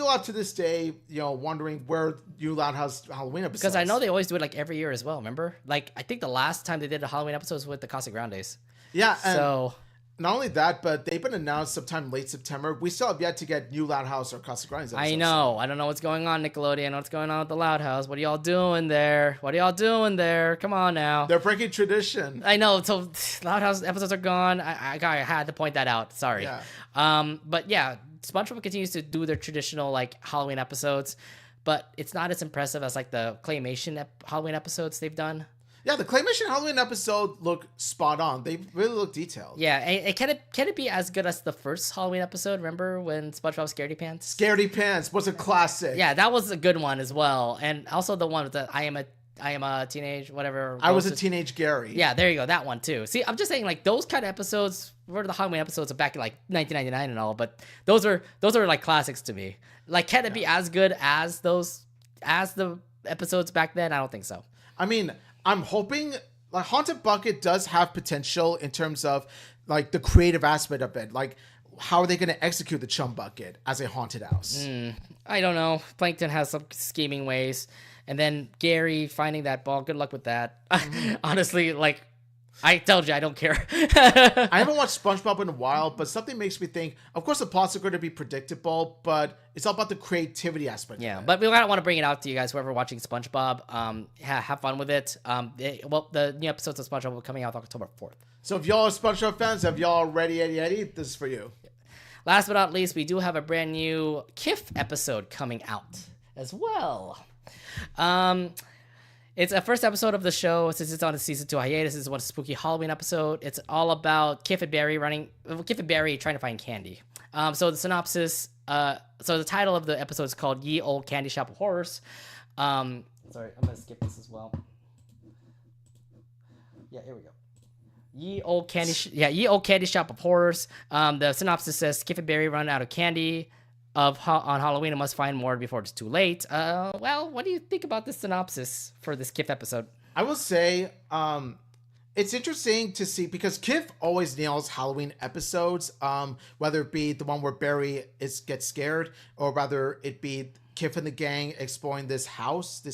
up to this day, wondering where new Loud House Halloween episodes. Because I know they always do it every year as well. Remember, I think the last time they did a Halloween episode was with the Casa Grandes. Yeah. So not only that, but they've been announced sometime late September. We still have yet to get new Loud House or Casa Grandes episodes. I know. I don't know what's going on, Nickelodeon. What's going on with the Loud House? What are y'all doing there? Come on now. They're breaking tradition. I know. So Loud House episodes are gone. I had to point that out. Sorry. Yeah. But yeah, SpongeBob continues to do their traditional Halloween episodes, but it's not as impressive as the claymation Halloween episodes they've done. Yeah, the claymation Halloween episode look spot on. They really look detailed. Yeah, and can it be as good as the first Halloween episode? Remember when SpongeBob Scaredy Pants? Scaredy Pants was a classic. Yeah, that was a good one as well, and also the one with the I am a teenage whatever. I was a teenage Gary. Yeah, there you go, that one too. See, I'm just saying those kind of episodes were the Halloween episodes back in 1999 and all, but those are classics to me. Can it be as good as the episodes back then? I don't think so. I mean, I'm hoping Haunted Bucket does have potential in terms of the creative aspect of it. How are they going to execute the Chum Bucket as a haunted house? I don't know. Plankton has some scheming ways. And then Gary finding that ball. Good luck with that. Honestly, I told you, I don't care. I haven't watched SpongeBob in a while, but something makes me think, of course, the plots are going to be predictable, but it's all about the creativity aspect. Yeah, but we want to bring it out to you guys, whoever watching SpongeBob. Have fun with it. The new episodes of SpongeBob will be coming out October 4th. So if y'all are SpongeBob fans, if y'all are ready, Eddie, this is for you. Last but not least, we do have a brand new KIF episode coming out as well. It's a first episode of the show since it's on a season 2 hiatus. This is one spooky Halloween episode. It's all about Kif and Barry trying to find candy. So the synopsis, so the title of the episode is called Ye Old Candy Shop of Horrors. Sorry, I'm gonna skip this as well. Yeah, here we go. Ye Old Candy Shop of Horrors. The synopsis says Kif and Barry run out of candy on Halloween and must find more before it's too late. Well, what do you think about this synopsis for this Kif episode? I will say, it's interesting to see because Kif always nails Halloween episodes, whether it be the one where Barry gets scared or rather it be Kif and the gang exploring this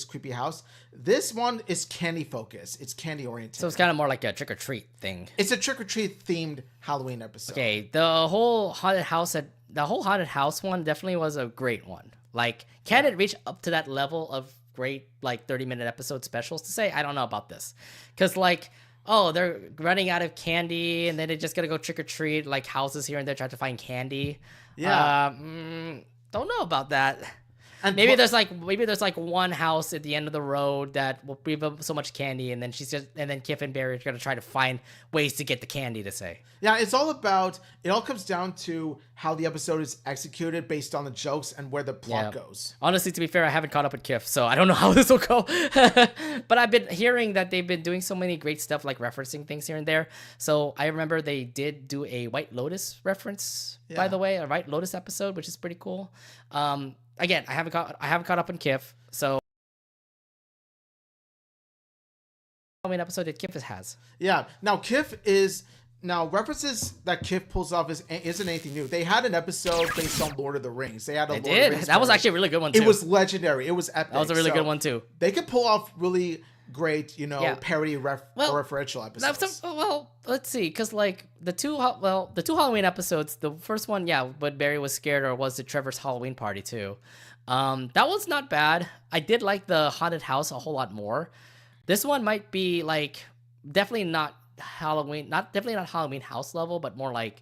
creepy house. This one is candy focused. It's candy oriented. So it's kind of more like a trick or treat thing. It's a trick or treat themed Halloween episode. Okay, the whole haunted house one definitely was a great one. Can it reach up to that level of great 30-minute episode specials to say? I don't know about this, because they're running out of candy and then they're just gonna go trick or treat houses here and there trying to find candy. Yeah. Don't know about that. And maybe there's like one house at the end of the road that will give them so much candy, and then Kif and Barry are gonna try to find ways to get the candy to say. Yeah, it all comes down to how the episode is executed based on the jokes and where the plot goes. Honestly, to be fair, I haven't caught up with Kif, so I don't know how this will go. But I've been hearing that they've been doing so many great stuff, like referencing things here and there. So I remember they did do a White Lotus reference, by the way, a White Lotus episode, which is pretty cool. Again, I haven't caught up on Kif, so Halloween episode that Kif has. Yeah. Now references that Kif pulls off isn't anything new. They had an episode based on Lord of the Rings. They had a Lord of the Rings that was actually a really good one too. It was legendary. It was epic. That was a really good one too. They could pull off really great, parody referential episodes. Let's see, because like the two Halloween episodes, the first one, but Barry was scared, or was it Trevor's Halloween party too? That was not bad. I did like the haunted house a whole lot more. This one might be like definitely not Halloween house level, but more like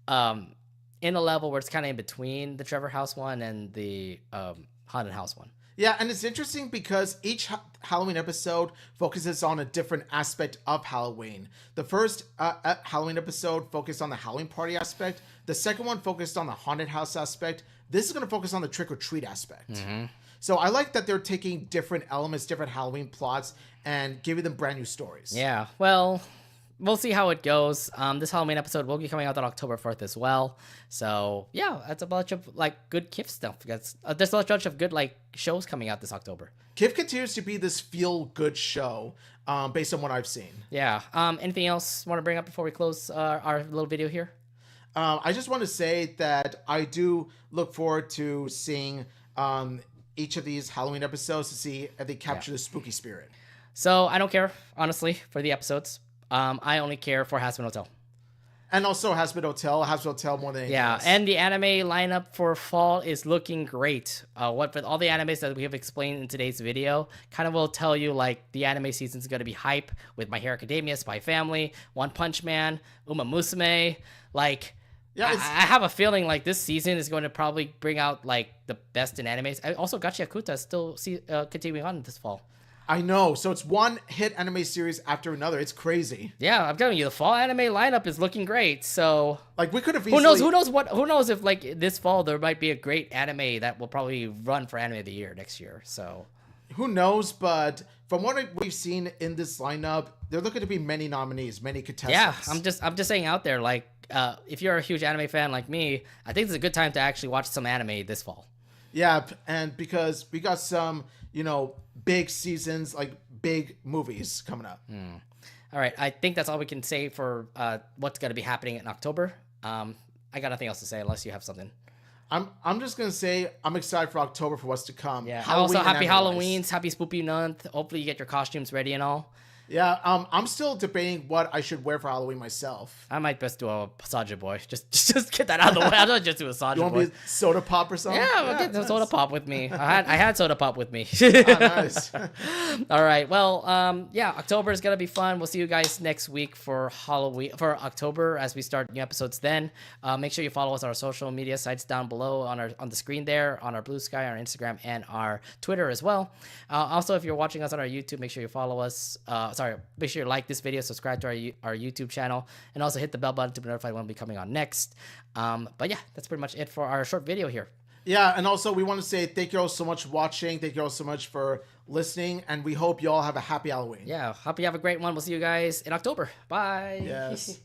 in a level where it's kind of in between the Trevor house one and the haunted house one. Yeah, and it's interesting because each Halloween episode focuses on a different aspect of Halloween. The first Halloween episode focused on the Halloween party aspect. The second one focused on the haunted house aspect. This is going to focus on the trick-or-treat aspect. Mm-hmm. So I like that they're taking different elements, different Halloween plots, and giving them brand new stories. Yeah, well, we'll see how it goes. This Halloween episode will be coming out on October 4th as well. So yeah, that's a bunch of like good Kif stuff. Because there's a bunch of good like shows coming out this October. Kif continues to be this feel-good show, based on what I've seen. Yeah. Anything else you want to bring up before we close our little video here? I just want to say that I do look forward to seeing each of these Halloween episodes to see if they capture the spooky spirit. So I don't care, honestly, for the episodes. I only care for Hazbin Hotel. And also Hazbin Hotel more than anything else. And the anime lineup for fall is looking great. With all the animes that we have explained in today's video, kind of will tell you like the anime season is going to be hype with My Hero Academia, Spy Family, One Punch Man, Uma Musume. Like, I have a feeling like this season is going to probably bring out like the best in animes. Also, Gachi Akuta is still continuing on this fall. I know. So it's one hit anime series after another. It's crazy. Yeah, I'm telling you, the fall anime lineup is looking great. So like we could have who knows if like this fall there might be a great anime that will probably run for anime of the year next year. So who knows? But from what we've seen in this lineup, there looking to be many nominees, many contestants. Yeah, I'm just saying out there, like if you're a huge anime fan like me, I think it's a good time to actually watch some anime this fall. Yeah, and because we got some, big seasons, like big movies coming up. All right, I think that's all we can say for what's going to be happening in October. I got nothing else to say unless you have something. I'm just gonna say I'm excited for October for what's to come. Yeah. Also, happy Halloweens, happy Spoopy month. Hopefully, you get your costumes ready and all. Yeah, I'm still debating what I should wear for Halloween myself. I might best do a Saja Boy. Just get that out of the way. I'm not just do a Saja Boy. You want me Soda Pop or something? Yeah, I'll get the Soda Pop with me. I had Soda Pop with me. Nice. All right. Well, October is gonna be fun. We'll see you guys next week for Halloween, for October, as we start new episodes. Then make sure you follow us on our social media sites down below on the screen there, on our Blue Sky, our Instagram, and our Twitter as well. Also, if you're watching us on our YouTube, make sure you follow us. Make sure you like this video, subscribe to our YouTube channel, and also hit the bell button to be notified when we'll be coming on next. But yeah, that's pretty much it for our short video here. Yeah, and also we want to say thank you all so much for watching. Thank you all so much for listening, and we hope you all have a happy Halloween. Yeah, hope you have a great one. We'll see you guys in October. Bye. Yes.